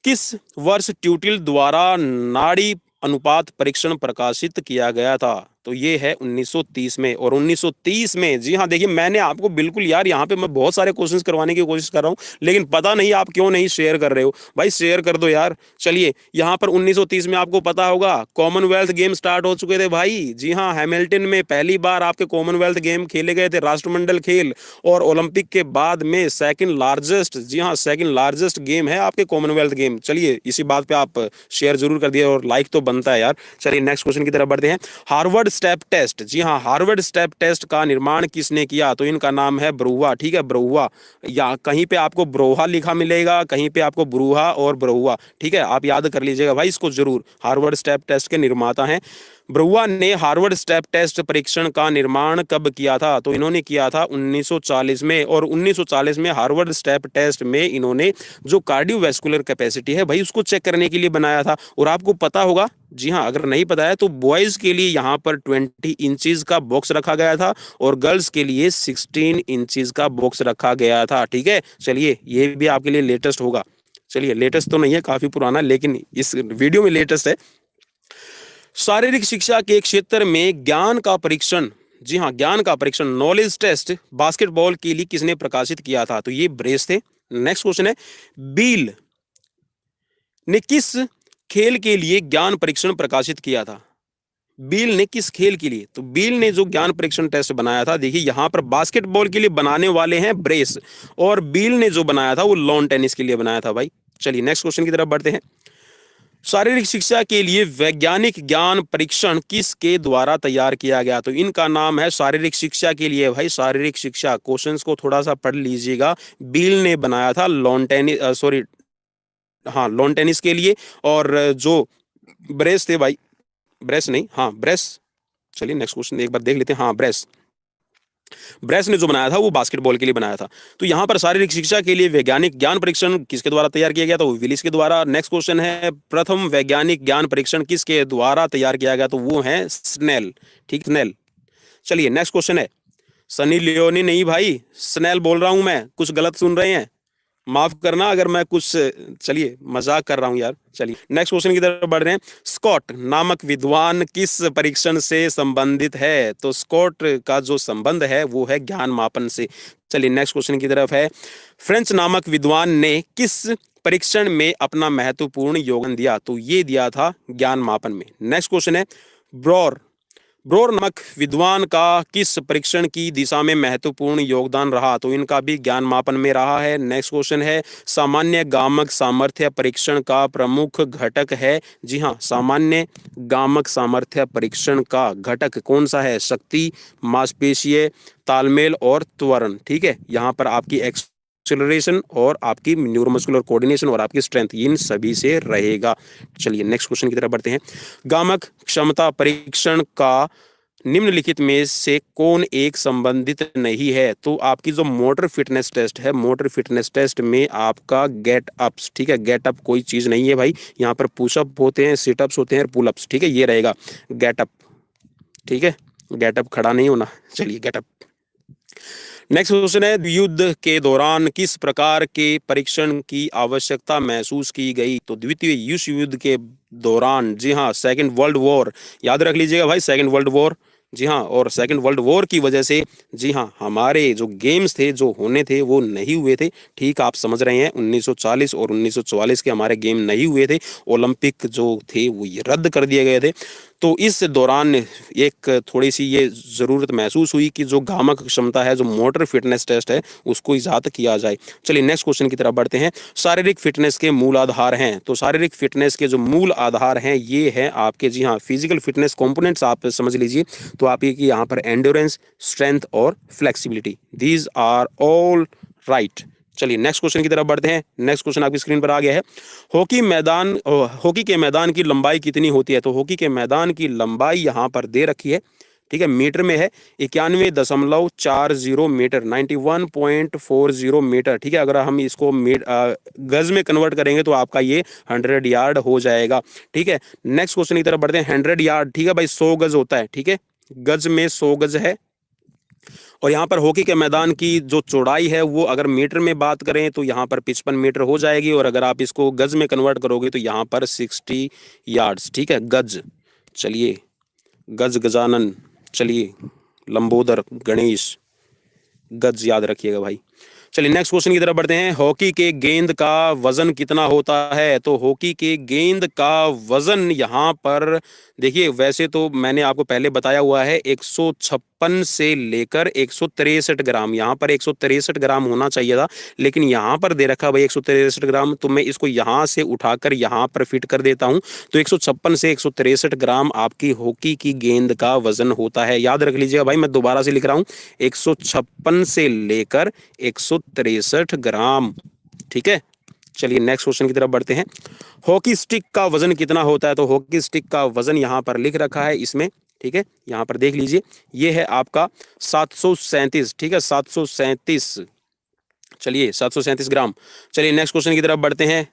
किस वर्ष ट्यूटिल द्वारा नाड़ी अनुपात परीक्षण प्रकाशित किया गया था? तो ये है 1930 में। और 1930 में, जी हाँ देखिए मैंने आपको बिल्कुल यार, यहाँ पे मैं बहुत सारे क्वेश्चंस करवाने की कोशिश कर रहा हूँ, लेकिन पता नहीं आप क्यों नहीं शेयर कर रहे हो भाई, शेयर कर दो यार। चलिए यहाँ पर 1930 में आपको पता होगा कॉमनवेल्थ गेम स्टार्ट हो चुके थे भाई, जी हाँ हैमिल्टन में पहली बार आपके कॉमनवेल्थ गेम खेले गए थे, राष्ट्रमंडल खेल, और ओलंपिक के बाद में सेकंड लार्जेस्ट, जी हाँ सेकंड लार्जेस्ट गेम है आपके कॉमनवेल्थ गेम। चलिए इसी बात पे आप शेयर जरूर कर दिए, और लाइक तो बनता है यार। चलिए नेक्स्ट क्वेश्चन की तरफ बढ़ते हैं, हार्वर्ड स्टेप टेस्ट, जी हाँ हार्वर्ड स्टेप टेस्ट का निर्माण किसने किया? तो इनका नाम है ब्रूहा, ठीक है, ब्रूहा, या कहीं पे आपको ब्रोहा लिखा मिलेगा, कहीं पे आपको ब्रूहा और ब्रोहा, ठीक है, आप याद कर लीजिएगा भाई इसको जरूर। हार्वर्ड स्टेप टेस्ट के निर्माता हैं ब्रुआ। ने हार्वर्ड स्टेप टेस्ट परीक्षण का निर्माण कब किया था? तो इन्होंने किया था 1940 में, और 1940 में हार्वर्ड स्टेप टेस्ट में इन्होंने जो कार्डियोवैस्कुलर कैपेसिटी है भाई उसको चेक करने के लिए बनाया था। और आपको पता होगा, जी हाँ अगर नहीं पता है तो बॉयज के लिए यहाँ पर 20 इंचेस का बॉक्स रखा गया था और गर्ल्स के लिए 16 इंचेस का बॉक्स रखा गया था, ठीक है। चलिए ये भी आपके लिए लेटेस्ट होगा, चलिए लेटेस्ट तो नहीं है, काफी पुराना, लेकिन इस वीडियो में लेटेस्ट है। शारीरिक शिक्षा के क्षेत्र में ज्ञान का परीक्षण, जी हाँ ज्ञान का परीक्षण नॉलेज टेस्ट बास्केटबॉल के लिए किसने प्रकाशित किया था? तो ये ब्रेस थे। नेक्स्ट क्वेश्चन है, बील ने किस खेल के लिए ज्ञान परीक्षण प्रकाशित किया था? बील ने किस खेल के लिए? तो बील ने जो ज्ञान परीक्षण टेस्ट बनाया था, देखिए यहां पर बास्केटबॉल के लिए बनाने वाले हैं ब्रेस, और बील ने जो बनाया था वो लॉन टेनिस के लिए बनाया था भाई। चलिए नेक्स्ट क्वेश्चन की तरफ बढ़ते हैं, शारीरिक शिक्षा के लिए वैज्ञानिक ज्ञान परीक्षण किसके द्वारा तैयार किया गया? तो इनका नाम है शारीरिक शिक्षा के लिए भाई, शारीरिक शिक्षा, क्वेश्चंस को थोड़ा सा पढ़ लीजिएगा। बील ने बनाया था लॉन टेनिस, सॉरी हाँ लॉन टेनिस के लिए, और जो ब्रेस थे भाई, ब्रेस नहीं, हाँ ब्रेस, चलिए नेक्स्ट क्वेश्चन एक बार देख लेते हैं, हाँ ब्रेस, ब्रेस ने जो बनाया था वो बास्केटबॉल के लिए बनाया था। तो यहाँ पर शारीरिक शिक्षा के लिए वैज्ञानिक ज्ञान परीक्षण किसके द्वारा तैयार किया गया? तो विलिस के द्वारा। नेक्स्ट क्वेश्चन है, प्रथम वैज्ञानिक ज्ञान परीक्षण किसके द्वारा तैयार किया गया? तो वो है स्नेल, ठीक, स्नेल। चलिए नेक्स्ट क्वेश्चन है, सनी लियोनी नहीं भाई, स्नेल बोल रहा हूं मैं, कुछ गलत सुन रहे हैं, माफ करना अगर मैं कुछ, चलिए मजाक कर रहा हूं यार। चलिए नेक्स्ट क्वेश्चन की तरफ बढ़ रहे हैं, स्कॉट नामक विद्वान किस परीक्षण से संबंधित है? तो स्कॉट का जो संबंध है वो है ज्ञान मापन से। चलिए नेक्स्ट क्वेश्चन की तरफ है, फ्रेंच नामक विद्वान ने किस परीक्षण में अपना महत्वपूर्ण योगदान दिया? तो ये दिया था ज्ञान मापन में। नेक्स्ट क्वेश्चन है, ब्रोर ब्रोर नामक विद्वान का किस परीक्षण की दिशा में महत्वपूर्ण योगदान रहा? तो इनका भी ज्ञान मापन में रहा है। नेक्स्ट क्वेश्चन है, सामान्य गामक सामर्थ्य परीक्षण का प्रमुख घटक है? जी हाँ, सामान्य गामक सामर्थ्य परीक्षण का घटक कौन सा है? शक्ति, मांसपेशीय तालमेल और त्वरण। ठीक है, यहाँ पर आपकी एक्सेलरेशन और आपकी न्यूरोमस्कुलर कोऑर्डिनेशन और आपकी स्ट्रेंथ, इन सभी से रहेगा। चलिए नेक्स्ट क्वेश्चन की तरफ बढ़ते हैं। गामक क्षमता परीक्षण का निम्नलिखित में से कौन एक संबंधित नहीं है? तो आपकी जो मोटर फिटनेस टेस्ट है, मोटर फिटनेस टेस्ट में आपका गेट अप्स, ठीक है, गेट अप कोई चीज नहीं है भाई, यहाँ पर पुशअप होते हैं, सिटअप्स होते हैं, पुल अप्स। ठीक है, ये रहेगा गेट अप। ठीक है, गेट अप खड़ा नहीं होना। चलिए गेट अप। नेक्स्ट क्वेश्चन है, युद्ध के दौरान किस प्रकार के परीक्षण की आवश्यकता महसूस की गई? तो द्वितीय विश्व युद्ध के दौरान, जी हाँ, सेकंड वर्ल्ड वॉर, याद रख लीजिएगा भाई, सेकंड वर्ल्ड वॉर। जी हाँ, और सेकंड वर्ल्ड वॉर की वजह से, जी हाँ, हमारे जो गेम्स थे जो होने थे वो नहीं हुए थे। ठीक, आप समझ रहे हैं, 1940 और 1944 के हमारे गेम नहीं हुए थे, ओलंपिक जो थे वो ये रद्द कर दिए गए थे। तो इस दौरान एक थोड़ी सी ये ज़रूरत महसूस हुई कि जो गामक क्षमता है, जो मोटर फिटनेस टेस्ट है, उसको इजाद किया जाए। चलिए नेक्स्ट क्वेश्चन की तरफ बढ़ते हैं। शारीरिक फिटनेस के मूल आधार हैं? तो शारीरिक फिटनेस के जो मूल आधार हैं ये हैं आपके, जी हाँ, फिजिकल फिटनेस कंपोनेंट्स आप समझ लीजिए। तो आप ये कि यहाँ पर एंड्योरेंस, स्ट्रेंथ और flexibility, these are all right. चलिए नेक्स्ट क्वेश्चन की तरफ बढ़ते हैं। नेक्स्ट क्वेश्चन आपकी स्क्रीन पर आ गया है। हॉकी के मैदान की लंबाई कितनी होती है? तो हॉकी के मैदान की लंबाई यहाँ पर दे रखी है, ठीक है, मीटर में है, 91.40 मीटर, 91.40 मीटर। ठीक है, अगर हम इसको गज में कन्वर्ट करेंगे तो आपका ये 100 यार्ड हो जाएगा। ठीक है, नेक्स्ट क्वेश्चन की तरफ बढ़ते हैं। 100 यार्ड, ठीक है भाई, 100 गज होता है। ठीक है, गज में 100 गज है। और यहाँ पर हॉकी के मैदान की जो चौड़ाई है वो अगर मीटर में बात करें तो यहाँ पर 55 मीटर हो जाएगी, और अगर आप इसको गज में कन्वर्ट करोगे तो यहाँ पर 60 यार्ड्स। ठीक है, गज। चलिए, गज गजानन, चलिए लंबोदर गणेश, गज याद रखिएगा भाई। चलिए नेक्स्ट क्वेश्चन की तरफ बढ़ते हैं। हॉकी के गेंद का वजन कितना होता है? तो हॉकी के गेंद का वजन यहाँ पर देखिए, वैसे तो मैंने आपको पहले बताया हुआ है 156 से लेकर 163 ग्राम, यहाँ पर 163 ग्राम होना चाहिए था, लेकिन यहाँ पर दे रखा भाई 163 ग्राम, तो मैं इसको यहाँ से उठाकर यहाँ पर फिट कर देता हूँ। तो 156 से 163 ग्राम आपकी हॉकी की गेंद का वजन होता है। याद रख लीजिएगा भाई, मैं दोबारा से लिख रहा हूँ, 156 से लेकर 163 ग्राम। ठीक है, चलिए नेक्स्ट क्वेश्चन की तरफ बढ़ते हैं। हॉकी स्टिक का वजन कितना होता है? तो हॉकी स्टिक का वजन यहाँ पर लिख रखा है इसमें, ठीक है, यहाँ पर देख लीजिए, ये है आपका 737। ठीक है, 737, चलिए 737 ग्राम। चलिए नेक्स्ट क्वेश्चन की तरफ बढ़ते हैं।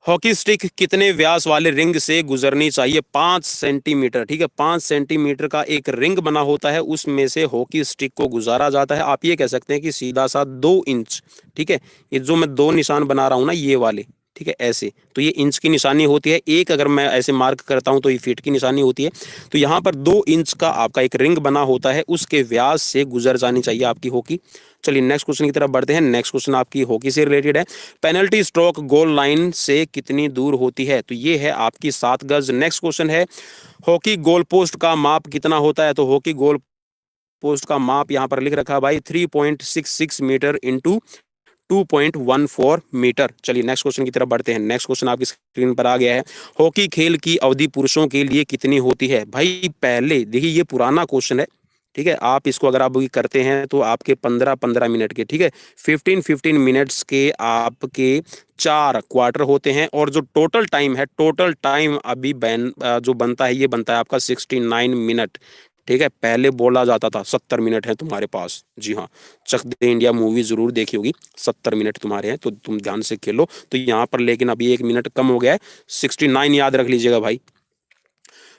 हॉकी स्टिक कितने व्यास वाले रिंग से गुजरनी चाहिए? 5 सेंटीमीटर। ठीक है, 5 सेंटीमीटर का एक रिंग बना होता है, उसमें से हॉकी स्टिक को गुजारा जाता है। आप ये कह सकते हैं कि सीधा सा 2 इंच। ठीक है, ये जो मैं 2 निशान बना रहा हूं ना, ये वाले, ठीक है, ऐसे, तो ये इंच की निशानी होती है। एक अगर मैं ऐसे मार्क करता हूं तो ये फीट की निशानी होती है। तो यहाँ पर 2 इंच का आपका एक रिंग बना होता है, उसके व्यास से गुजर जानी चाहिए आपकी हॉकी। चलिए नेक्स्ट क्वेश्चन की तरफ बढ़ते हैं। नेक्स्ट क्वेश्चन आपकी हॉकी से रिलेटेड है। पेनल्टी स्ट्रोक गोल लाइन से कितनी दूर होती है? तो ये है आपकी 7 गज। नेक्स्ट क्वेश्चन है, हॉकी गोल पोस्ट का माप कितना होता है? तो हॉकी गोल पोस्ट का माप यहाँ पर लिख रखा है भाई 3.66 मीटर इंटू 2.14 मीटर। चलिए नेक्स्ट क्वेश्चन की तरफ बढ़ते हैं। नेक्स्ट क्वेश्चन आपकी स्क्रीन पर आ गया है। हॉकी खेल की अवधि पुरुषों के लिए कितनी होती है? भाई पहले देखिए, ये पुराना क्वेश्चन है, ठीक है, आप इसको अगर आप करते हैं तो आपके 15-15 मिनट के, ठीक है, 15-15 मिनट्स के आपके 4 क्वार्टर होते हैं, और जो टोटल टाइम है, टोटल टाइम अभी जो बनता है, ये बनता है आपका 69 मिनट। ठीक है, पहले बोला जाता था 70 मिनट है तुम्हारे पास। जी हाँ, चक दे इंडिया मूवी जरूर देखी होगी, 70 मिनट तुम्हारे हैं, तो तुम ध्यान से खेलो। तो यहाँ पर लेकिन अभी 1 मिनट कम हो गया है, 69 याद रख लीजिएगा भाई।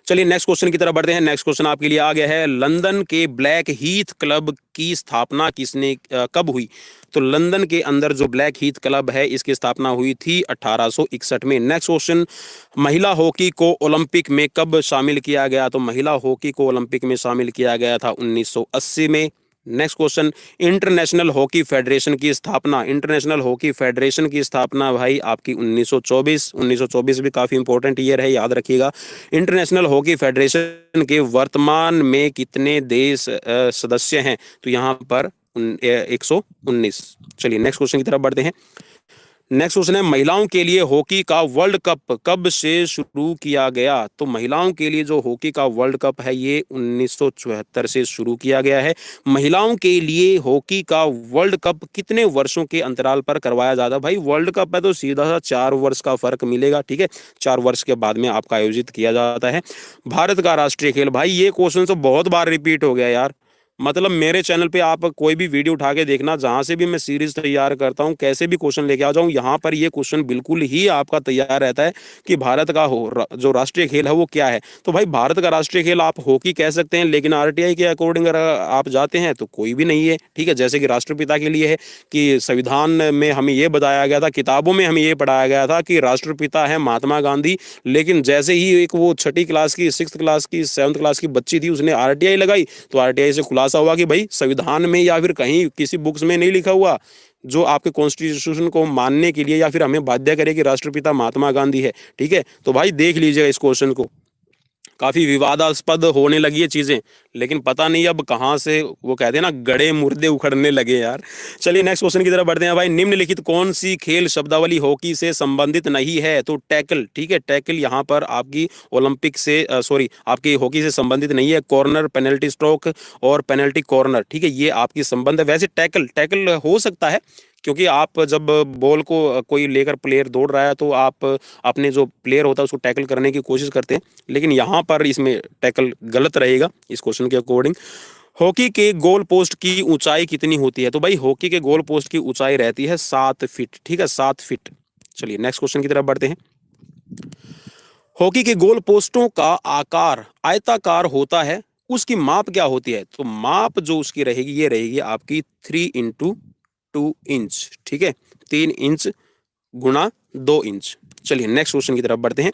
चलिए नेक्स्ट क्वेश्चन की तरफ बढ़ते हैं। नेक्स्ट क्वेश्चन आपके लिए आ गया है, लंदन के ब्लैक हीथ क्लब की स्थापना किसने कब हुई? तो लंदन के अंदर जो ब्लैक हीथ क्लब है, इसकी स्थापना हुई थी 1861 में। नेक्स्ट क्वेश्चन, महिला हॉकी को ओलंपिक में कब शामिल किया गया? तो महिला हॉकी को ओलंपिक में शामिल किया गया था 1980 में। Next question, international hockey federation की स्थापना, इंटरनेशनल हॉकी फेडरेशन की स्थापना भाई आपकी 1924, 1924 भी काफी इंपॉर्टेंट ईयर है, याद रखिएगा। इंटरनेशनल हॉकी फेडरेशन के वर्तमान में कितने देश सदस्य हैं? तो यहाँ पर 119। चलिए नेक्स्ट क्वेश्चन की तरफ बढ़ते हैं। नेक्स्ट क्वेश्चन है, महिलाओं के लिए हॉकी का वर्ल्ड कप कब से शुरू किया गया? तो महिलाओं के लिए जो हॉकी का वर्ल्ड कप है ये 1974 से शुरू किया गया है। महिलाओं के लिए हॉकी का वर्ल्ड कप कितने वर्षों के अंतराल पर करवाया जाता है? भाई वर्ल्ड कप है तो सीधा सा 4 वर्ष का फर्क मिलेगा, ठीक है, 4 वर्ष के बाद में आपका आयोजित किया जाता है। भारत का राष्ट्रीय खेल, भाई ये क्वेश्चन तो बहुत बार रिपीट हो गया यार। मतलब मेरे चैनल पे आप कोई भी वीडियो उठा के देखना, जहां से भी मैं सीरीज तैयार करता हूं, कैसे भी क्वेश्चन लेके आ जाऊं, यहाँ पर ये क्वेश्चन बिल्कुल ही आपका तैयार रहता है कि भारत का जो राष्ट्रीय खेल है वो क्या है। तो भाई भारत का राष्ट्रीय खेल आप हॉकी कह सकते हैं, लेकिन आरटीआई के अकॉर्डिंग अगर आप जाते हैं तो कोई भी नहीं है, ठीक है। जैसे कि राष्ट्रपिता के लिए है कि संविधान में हमें ये बताया गया था, किताबों में हमें ये पढ़ाया गया था कि राष्ट्रपिता है महात्मा गांधी, लेकिन जैसे ही एक वो 6ठी क्लास की, 6th क्लास की, 7th क्लास की बच्ची थी, उसने आरटीआई लगाई तो आरटीआई से खुलासा हुआ कि भाई संविधान में या फिर कहीं किसी बुक्स में नहीं लिखा हुआ जो आपके कॉन्स्टिट्यूशन को मानने के लिए या फिर हमें बाध्य करे कि राष्ट्रपिता महात्मा गांधी है, ठीक है। तो भाई देख लीजिएगा इस क्वेश्चन को, काफी विवादास्पद होने लगी है चीजें, लेकिन पता नहीं अब कहां से वो कहते हैं ना गड़े मुर्दे उखड़ने लगे यार। चलिए नेक्स्ट क्वेश्चन की तरफ बढ़ते हैं। भाई निम्नलिखित कौन सी खेल शब्दावली हॉकी से संबंधित नहीं है? तो टैकल, ठीक है, टैकल यहाँ पर आपकी ओलंपिक से सॉरी आपकी हॉकी से संबंधित नहीं है। कॉर्नर, पेनल्टी स्ट्रोक और पेनल्टी कॉर्नर, ठीक है, ये आपकी संबंध है। वैसे टैकल टैकल हो सकता है, क्योंकि आप जब बॉल को कोई लेकर प्लेयर दौड़ रहा है तो आप अपने जो प्लेयर होता है उसको टैकल करने की कोशिश करते हैं, लेकिन यहाँ पर इसमें टैकल गलत रहेगा इस क्वेश्चन के अकॉर्डिंग। हॉकी के गोल पोस्ट की ऊंचाई कितनी होती है? तो भाई हॉकी के गोल पोस्ट की ऊंचाई रहती है 7 फीट, ठीक है, 7 फीट। चलिए नेक्स्ट क्वेश्चन की तरफ बढ़ते हैं। हॉकी के गोल पोस्टों का आकार आयताकार होता है, उसकी माप क्या होती है? तो माप जो उसकी रहेगी ये रहेगी आपकी 3x2 इंच, ठीक है, 3 इंच गुणा 2 इंच। चलिए नेक्स्ट क्वेश्चन की तरफ बढ़ते हैं।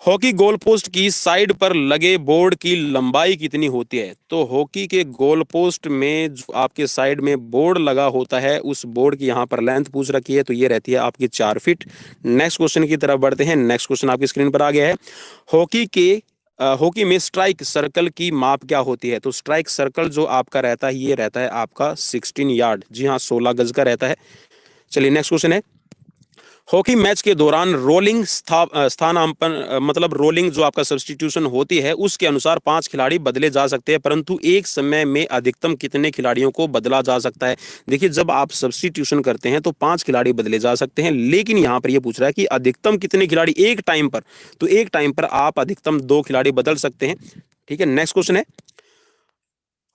हॉकी गोल पोस्ट की साइड पर लगे बोर्ड की लंबाई कितनी होती है? तो हॉकी के गोल पोस्ट में जो आपके साइड में बोर्ड लगा होता है उस बोर्ड की यहाँ पर लेंथ पूछ रखी है, तो ये रहती है आपकी 4 फीट। नेक्स्ट क्वेश्चन की तरफ बढ़ते हैं। नेक्स्ट क्वेश्चन आपकी स्क्रीन पर आ गया है। हॉकी में स्ट्राइक सर्कल की माप क्या होती है? तो स्ट्राइक सर्कल जो आपका रहता है ये रहता है आपका 16 यार्ड, जी हाँ 16 गज का रहता है। चलिए नेक्स्ट क्वेश्चन है। हॉकी मैच के दौरान रोलिंग स्थानांतरण मतलब रोलिंग जो आपका सब्स्टिट्यूशन होती है उसके अनुसार 5 खिलाड़ी बदले जा सकते हैं, परंतु एक समय में अधिकतम कितने खिलाड़ियों को बदला जा सकता है? देखिए जब आप सब्स्टिट्यूशन करते हैं तो 5 खिलाड़ी बदले जा सकते हैं, लेकिन यहाँ पर यह पूछ रहा है कि अधिकतम कितने खिलाड़ी एक टाइम पर, तो एक टाइम पर आप अधिकतम 2 खिलाड़ी बदल सकते हैं, ठीक है। नेक्स्ट क्वेश्चन है।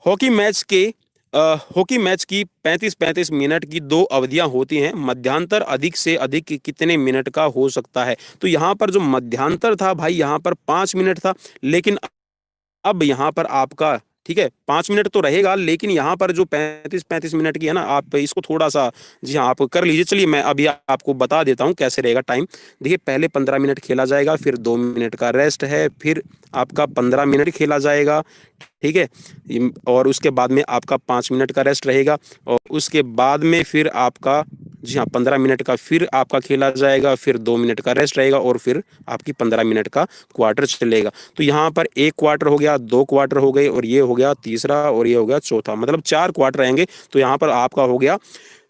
हॉकी मैच की 35-35 मिनट की 2 अवधियां होती हैं, मध्यांतर अधिक से अधिक कितने मिनट का हो सकता है? तो यहाँ पर जो मध्यांतर था भाई यहाँ पर 5 मिनट था, लेकिन अब यहाँ पर आपका, ठीक है, 5 मिनट तो रहेगा, लेकिन यहाँ पर जो 35-35 मिनट की है ना, आप इसको थोड़ा सा, जी हाँ, आप कर लीजिए। चलिए मैं अभी आपको बता देता हूँ कैसे रहेगा टाइम। देखिए पहले 15 मिनट खेला जाएगा, फिर 2 मिनट का रेस्ट है, फिर आपका 15 मिनट खेला जाएगा, ठीक है, और उसके बाद में आपका 5 मिनट का रेस्ट रहेगा, और उसके बाद में फिर आपका, जी हाँ, 15 मिनट का फिर आपका खेला जाएगा, फिर 2 मिनट का रेस्ट रहेगा, और फिर आपकी 15 मिनट का क्वार्टर चलेगा। तो यहाँ पर 1 क्वार्टर हो गया, 2 क्वार्टर हो गए, और ये हो गया तीसरा, और ये हो गया चौथा, मतलब 4 क्वार्टर रहेंगे। तो यहाँ पर आपका हो गया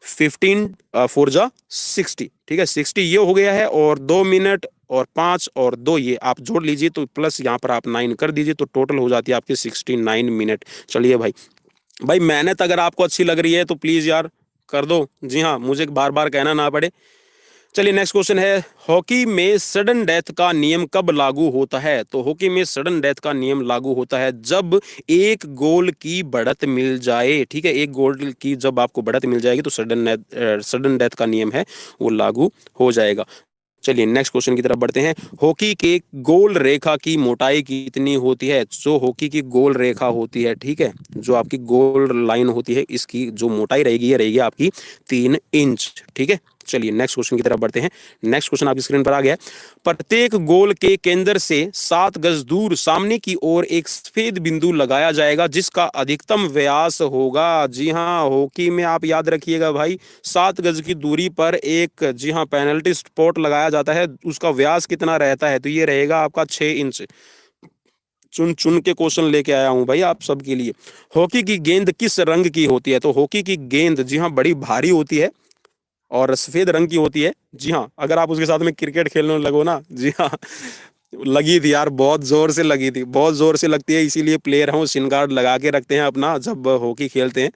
15 4 जा 60, ठीक है, 60 ये हो गया है, और 2 मिनट और 5 और 2 ये आप जोड़ लीजिए, तो प्लस यहाँ पर आप 9 कर दीजिए, तो टोटल हो जाती है आपकी 69 मिनट। चलिए भाई मेहनत अगर आपको अच्छी लग रही है तो प्लीज यार कर दो, जी हाँ, मुझे बार बार कहना ना पड़े। चलिए नेक्स्ट क्वेश्चन है। हॉकी में सडन डेथ का नियम कब लागू होता है? तो हॉकी में सडन डेथ का नियम लागू होता है जब 1 गोल की बढ़त मिल जाए, ठीक है, 1 गोल की जब आपको बढ़त मिल जाएगी तो सडन डेथ का नियम है वो लागू हो जाएगा। चलिए नेक्स्ट क्वेश्चन की तरफ बढ़ते हैं। हॉकी के गोल रेखा की मोटाई कितनी होती है? जो हॉकी की गोल रेखा होती है, ठीक है, जो आपकी गोल लाइन होती है, इसकी जो मोटाई रहेगी ये रहेगी आपकी 3 इंच, ठीक है। चलिए नेक्स्ट क्वेश्चन की तरफ बढ़ते हैं। नेक्स्ट क्वेश्चन आपकी स्क्रीन पर आ गया है। प्रत्येक गोल के केंद्र से 7 गज दूर सामने की ओर एक सफेद बिंदु लगाया जाएगा जिसका अधिकतम व्यास होगा। जी हाँ, हॉकी में आप याद रखिएगा भाई, 7 गज की दूरी पर एक, जी हाँ, पेनल्टी स्पॉट लगाया जाता है। उसका व्यास कितना रहता है? तो ये रहेगा आपका 6 इंच। चुन चुन के क्वेश्चन लेके आया हूं भाई आप सबके लिए। हॉकी की गेंद किस रंग की होती है? तो हॉकी की गेंद, जी हाँ, बड़ी भारी होती है और सफेद रंग की होती है। जी हाँ, अगर आप उसके साथ में क्रिकेट खेलने लगो ना, जी हाँ, लगी थी यार, बहुत जोर से लगी थी, बहुत जोर से लगती है, इसीलिए प्लेयर हम शिन गार्ड लगा के रखते हैं अपना जब हॉकी खेलते हैं।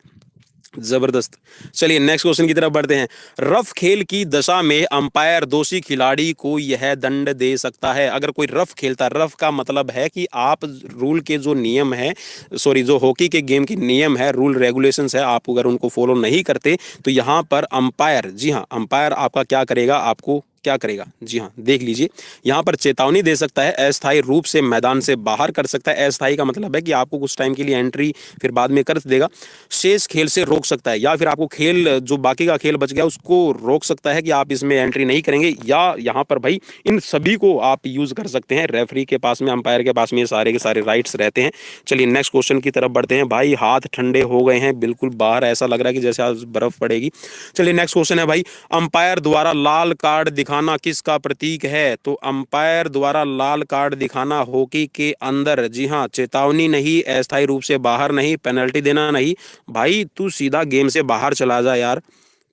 जबरदस्त। चलिए नेक्स्ट क्वेश्चन की तरफ बढ़ते हैं। रफ खेल की दशा में अंपायर दोषी खिलाड़ी को यह दंड दे सकता है। अगर कोई रफ खेलता, रफ का मतलब है कि आप रूल के जो नियम है, सॉरी, जो हॉकी के गेम के नियम है, रूल रेगुलेशंस है, आप अगर उनको फॉलो नहीं करते तो यहाँ पर अंपायर, जी हाँ, अंपायर आपका क्या करेगा? आपको क्या करेगा? जी हाँ, देख लीजिए, यहाँ पर चेतावनी दे सकता है, अस्थायी रूप से मैदान से बाहर कर सकता है। अस्थायी का मतलब है कि आपको कुछ टाइम के लिए एंट्री फिर बाद में कर देगा। शेष खेल से रोक सकता है, या फिर आपको खेल, जो बाकी का खेल बच गया उसको रोक सकता है कि आप इसमें एंट्री नहीं करेंगे। या यहाँ पर भाई इन सभी को आप यूज कर सकते हैं। रेफरी के पास में, अंपायर के पास में सारे के सारे राइट्स रहते हैं। चलिए नेक्स्ट क्वेश्चन की तरफ बढ़ते हैं। भाई हाथ ठंडे हो गए हैं, बिल्कुल बाहर ऐसा लग रहा है कि जैसे आज बर्फ पड़ेगी। चलिए नेक्स्ट क्वेश्चन है भाई, अंपायर द्वारा लाल कार्ड दिखाना किसका प्रतीक है? तो अंपायर द्वारा लाल कार्ड दिखाना हॉकी के अंदर, जी हाँ, चेतावनी नहीं, अस्थायी रूप से बाहर नहीं, पेनल्टी देना नहीं। भाई तू सीधा गेम से बाहर चला जा यार,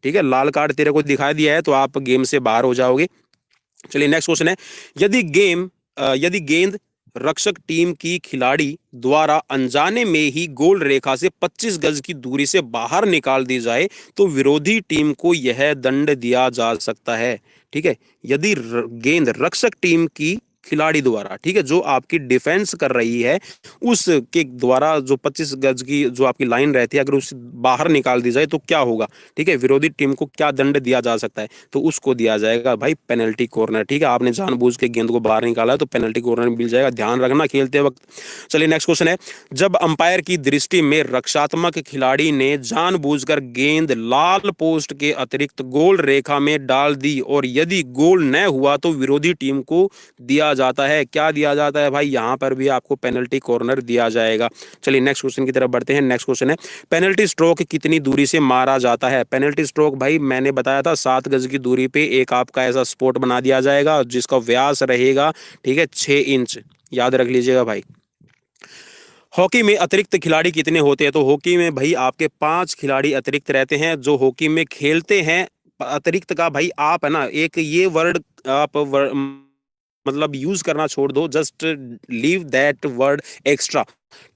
ठीक है? लाल कार्ड तेरे को दिखा दिया है तो आप गेम से बाहर हो जाओगे। चलिए नेक्स्ट क्वेश्चन है, यदि गेंद रक्षक टीम की खिलाड़ी द्वारा अनजाने में ही गोल रेखा से 25 गज की दूरी से बाहर निकाल दी जाए तो विरोधी टीम को यह दंड दिया जा सकता है। ठीक है, यदि गेंद रक्षक टीम की खिलाड़ी द्वारा, ठीक है, जो आपकी डिफेंस कर रही है उसके द्वारा जो 25 गज की जो आपकी लाइन रहती है, अगर उसे बाहर निकाल दी जाए तो क्या होगा? ठीक है, विरोधी टीम को क्या दंड दिया जा सकता है? तो उसको दिया जाएगा भाई पेनल्टी कॉर्नर। ठीक है, आपने जानबूझ के गेंद को बाहर निकाला है तो पेनल्टी कॉर्नर मिल जाएगा, ध्यान रखना खेलते वक्त। चलिए नेक्स्ट क्वेश्चन है, जब अंपायर की दृष्टि में रक्षात्मक खिलाड़ी ने जानबूझकर गेंद लाल पोस्ट के अतिरिक्त गोल रेखा में डाल दी और यदि गोल न हुआ तो विरोधी टीम को दिया जाता है, क्या दिया जाता है भाई? यहां पर भी आपको पेनल्टी कॉर्नर दिया जाएगा। चलिए नेक्स्ट क्वेश्चन की तरफ बढ़ते हैं। नेक्स्ट क्वेश्चन है, पेनल्टी स्ट्रोक कितनी दूरी से मारा जाता है? पेनल्टी स्ट्रोक भाई मैंने बताया था 7 गज की दूरी पे एक आपका ऐसा स्पॉट बना दिया जाएगा जिसका व्यास रहेगा, ठीक है, 6 इंच, याद रख लीजिएगा भाई। हॉकी में अतिरिक्त खिलाड़ी कितने होते हैं? तो हॉकी में भाई आपके 5 खिलाड़ी अतिरिक्त रहते हैं जो हॉकी में खेलते हैं। अतिरिक्त का भाई आप है ना, एक ये वर्ड आप मतलब यूज करना छोड़ दो, just leave that word extra.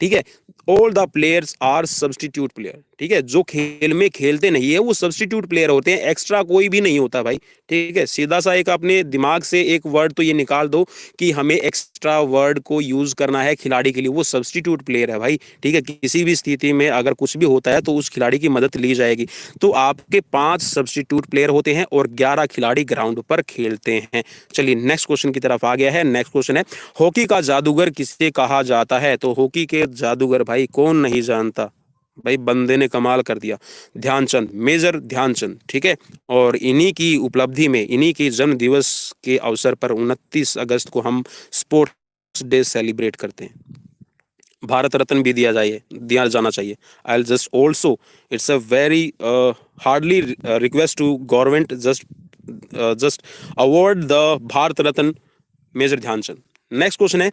ठीक है, all the players are substitute player. ठीक है, जो खेल में खेलते नहीं है वो सब्सटीट्यूट प्लेयर होते हैं, एक्स्ट्रा कोई भी नहीं होता भाई। ठीक है, सीधा सा एक अपने दिमाग से एक वर्ड तो ये निकाल दो कि हमें एक्स्ट्रा वर्ड को यूज करना है खिलाड़ी के लिए, वो सब्सटीट्यूट प्लेयर है भाई। ठीक है, किसी भी स्थिति में अगर कुछ भी होता है तो उस खिलाड़ी की मदद ली जाएगी। तो आपके 5 सब्सटीट्यूट प्लेयर होते हैं और 11 खिलाड़ी ग्राउंड पर खेलते हैं। चलिए नेक्स्ट क्वेश्चन की तरफ आ गया है। नेक्स्ट क्वेश्चन है, हॉकी का जादूगर किसे कहा जाता है? तो हॉकी के जादूगर भाई कौन नहीं जानता भाई, बंदे ने कमाल कर दिया, ध्यानचंद, मेजर ध्यानचंद। ठीक है, और इन्हीं की उपलब्धि में, इन्हीं के जन्म दिवस के अवसर पर 29 अगस्त को हम स्पोर्ट्स डे सेलिब्रेट करते हैं। भारत रत्न भी दिया जाना चाहिए। I will just also, it's a very hardly request to government, just award the Bharat Ratna Major Dhyanchand. Next question है,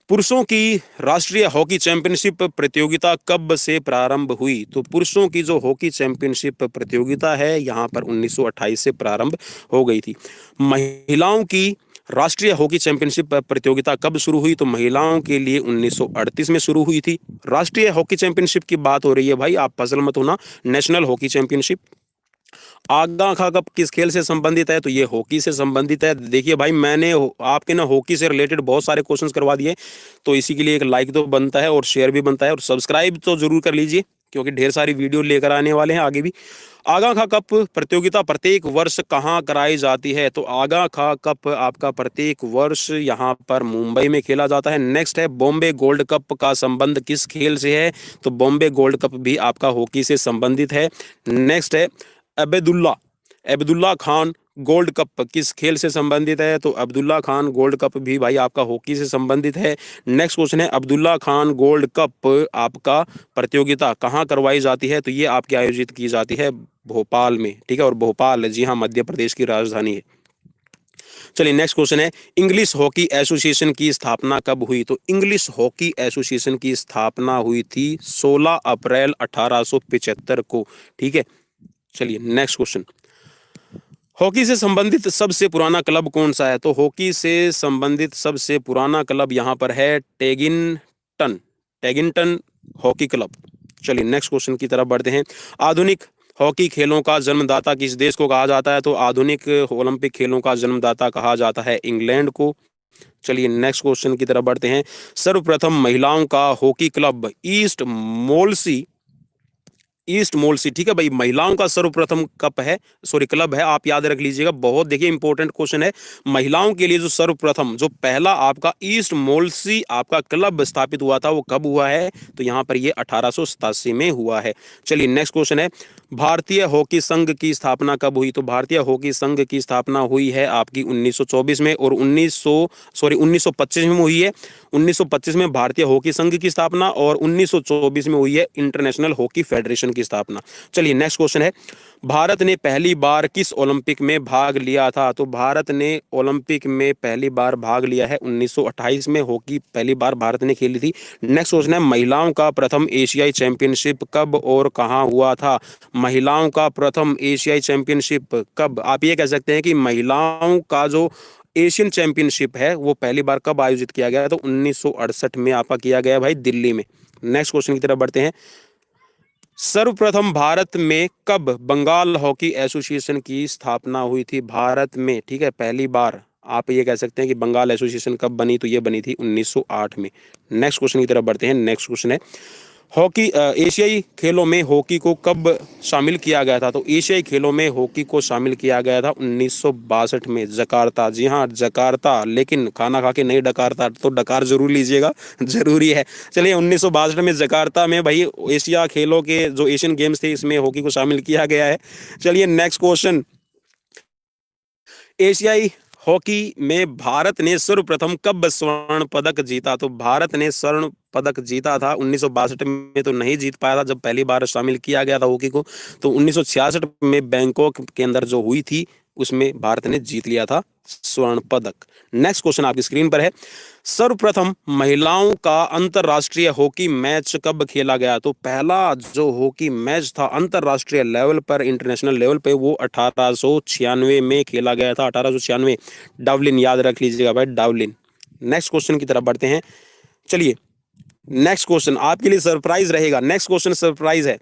पुरुषों की राष्ट्रीय हॉकी चैंपियनशिप प्रतियोगिता कब से प्रारंभ हुई? तो पुरुषों की जो हॉकी चैंपियनशिप प्रतियोगिता है यहाँ पर 1928 से प्रारंभ हो गई थी। महिलाओं की राष्ट्रीय हॉकी चैंपियनशिप प्रतियोगिता कब शुरू हुई? तो महिलाओं के लिए 1938 में शुरू हुई थी। राष्ट्रीय हॉकी चैंपियनशिप की बात हो रही है भाई, आप पजल मत होना, नेशनल हॉकी चैंपियनशिप। आगा खा कप किस खेल से संबंधित है? तो ये हॉकी से संबंधित है। देखिए भाई, मैंने आपके ना हॉकी से रिलेटेड बहुत सारे क्वेश्चंस करवा दिए, तो इसी के लिए एक लाइक तो बनता है और शेयर भी बनता है और सब्सक्राइब तो जरूर कर लीजिए क्योंकि ढेर सारी वीडियो लेकर आने वाले हैं आगे भी। आगा खा कप प्रतियोगिता प्रत्येक वर्ष कहाँ कराई जाती है? तो आगा खा कप आपका प्रत्येक वर्ष यहाँ पर मुंबई में खेला जाता है। नेक्स्ट है, बॉम्बे गोल्ड कप का संबंध किस खेल से है? तो बॉम्बे गोल्ड कप भी आपका हॉकी से संबंधित है। नेक्स्ट है, अब्दुल्ला खान गोल्ड कप किस खेल से संबंधित है? तो अब्दुल्ला खान गोल्ड कप भी भाई आपका हॉकी से संबंधित है। नेक्स्ट क्वेश्चन है, अब्दुल्ला खान गोल्ड कप आपका प्रतियोगिता कहाँ करवाई जाती है? तो ये आपकी आयोजित की जाती है भोपाल में, ठीक है। और भोपाल जी हाँ मध्य प्रदेश की राजधानी है। चलिए नेक्स्ट क्वेश्चन है, इंग्लिश हॉकी एसोसिएशन की स्थापना कब हुई? तो इंग्लिश हॉकी एसोसिएशन की स्थापना हुई थी 16 अप्रैल 1875 को, ठीक है। चलिए नेक्स्ट क्वेश्चन, हॉकी से संबंधित सबसे पुराना क्लब कौन सा है? तो हॉकी से संबंधित सबसे पुराना क्लब यहाँ पर है टैगिंगटन हॉकी क्लब। चलिए नेक्स्ट क्वेश्चन की तरफ बढ़ते हैं, आधुनिक हॉकी खेलों का जन्मदाता किस देश को कहा जाता है? तो आधुनिक ओलंपिक खेलों का जन्मदाता कहा जाता है इंग्लैंड को। चलिए नेक्स्ट क्वेश्चन की तरफ बढ़ते हैं, सर्वप्रथम महिलाओं का हॉकी क्लब ईस्ट मोल्सी, ठीक है भाई, महिलाओं का सर्वप्रथम क्लब है, आप याद रख लीजिएगा, बहुत देखिए इंपॉर्टेंट क्वेश्चन है। महिलाओं के लिए जो सर्वप्रथम जो पहला आपका ईस्ट मोल्सी आपका क्लब स्थापित हुआ था वो कब हुआ है? तो यहाँ पर ये 1887 में हुआ है। चलिए नेक्स्ट क्वेश्चन है, भारतीय हॉकी संघ की स्थापना कब हुई? तो भारतीय हॉकी संघ की स्थापना हुई है आपकी 1924 में और 1925 में हुई है। 1925 में भारतीय हॉकी संघ की स्थापना और 1924 में हुई है इंटरनेशनल हॉकी फेडरेशन की स्थापना। चलिए नेक्स्ट क्वेश्चन है, भारत ने पहली बार किस ओलंपिक में भाग लिया था? तो भारत ने ओलंपिक में पहली बार भाग लिया है 1928 में, हॉकी पहली बार भारत ने खेली थी। नेक्स्ट क्वेश्चन है, महिलाओं का प्रथम एशियाई चैंपियनशिप कब और कहां हुआ था? महिलाओं का प्रथम एशियाई चैंपियनशिप कब, आप ये कह सकते हैं कि महिलाओं का जो एशियन चैंपियनशिप है वो पहली बार कब आयोजित किया गया? तो 1968 में आपका किया गया भाई, दिल्ली में। नेक्स्ट क्वेश्चन की तरफ बढ़ते हैं, सर्वप्रथम भारत में कब बंगाल हॉकी एसोसिएशन की स्थापना हुई थी? भारत में, ठीक है, पहली बार आप ये कह सकते हैं कि बंगाल एसोसिएशन कब बनी? तो ये बनी थी 1908 में। नेक्स्ट क्वेश्चन की तरफ बढ़ते हैं, नेक्स्ट क्वेश्चन है, हॉकी एशियाई खेलों में हॉकी को कब शामिल किया गया था? तो एशियाई खेलों में हॉकी को शामिल किया गया था 1962 में, जकार्ता, जी हाँ जकार्ता, लेकिन खाना खा के नहीं डकारता, तो डकार जरूर लीजिएगा, जरूरी है। चलिए 1962 में जकार्ता में भाई एशिया खेलों के जो एशियन गेम्स थे इसमें हॉकी को शामिल किया गया है। चलिए नेक्स्ट क्वेश्चन, एशियाई हॉकी में भारत ने सर्वप्रथम कब स्वर्ण पदक जीता? तो भारत ने स्वर्ण पदक जीता था 1962 में, तो नहीं जीत पाया था जब पहली बार शामिल किया गया था हॉकी को। तो 1966 में बैंकॉक के अंदर जो हुई थी उसमें भारत ने जीत लिया था स्वर्ण पदक। नेक्स्ट क्वेश्चन आपकी स्क्रीन पर है, सर्वप्रथम महिलाओं का अंतरराष्ट्रीय हॉकी मैच कब खेला गया? तो पहला जो हॉकी मैच था अंतरराष्ट्रीय लेवल पर, इंटरनेशनल लेवल पे, वो 1896 में खेला गया था, 1896, डावलिन, याद रख लीजिएगा भाई, डावलिन। नेक्स्ट क्वेश्चन की तरफ बढ़ते हैं। चलिए नेक्स्ट क्वेश्चन आपके लिए सरप्राइज रहेगा, नेक्स्ट क्वेश्चन सरप्राइज है,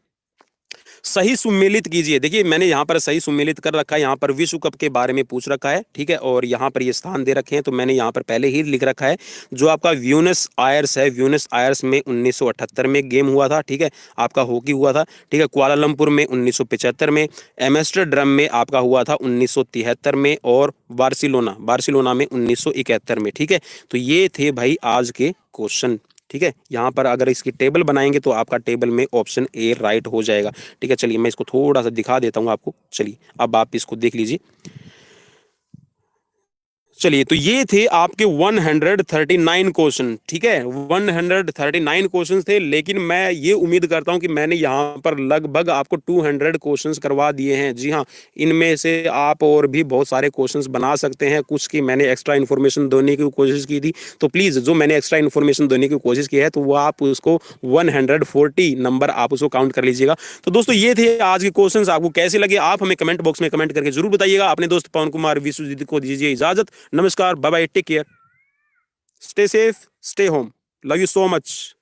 सही सुमेलित कीजिए। देखिए मैंने यहाँ पर सही सुमेलित कर रखा है, यहाँ पर विश्व कप के बारे में पूछ रखा है, ठीक है, और यहाँ पर ये स्थान दे रखे हैं, तो मैंने यहाँ पर पहले ही लिख रखा है। जो आपका ब्यूनस आयर्स है, ब्यूनस आयर्स में 1978 में गेम हुआ था, ठीक है, आपका हॉकी हुआ था, ठीक है। कुआलालंपुर में 1975 में, एम्स्टरडम में आपका हुआ था 1973 में, और बार्सिलोना में 1971 में, ठीक है। तो ये थे भाई आज के क्वेश्चन, ठीक है। यहाँ पर अगर इसकी टेबल बनाएंगे तो आपका टेबल में ऑप्शन ए राइट हो जाएगा, ठीक है। चलिए मैं इसको थोड़ा सा दिखा देता हूँ आपको, चलिए अब आप इसको देख लीजिए। चलिए तो ये थे आपके 139 क्वेश्चन, ठीक है, 139 क्वेश्चन थे, लेकिन मैं ये उम्मीद करता हूं कि मैंने यहाँ पर लगभग आपको 200 क्वेश्चंस करवा दिए हैं। जी हाँ, इनमें से आप और भी बहुत सारे क्वेश्चंस बना सकते हैं, कुछ की मैंने एक्स्ट्रा इन्फॉर्मेशन देने की कोशिश की थी, तो प्लीज़ जो मैंने एक्स्ट्रा इन्फॉर्मेशन देने की कोशिश की है तो वो आप उसको 140 नंबर आप उसको काउंट कर लीजिएगा। तो दोस्तों ये थे आज के क्वेश्चन, आपको कैसे लगे आप हमें कमेंट बॉक्स में कमेंट करके जरूर बताइएगा। अपने दोस्त पवन कुमार विश्वजीत को दीजिए इजाजत, नमस्कार, bye bye, take care, stay safe, stay home, love you so much.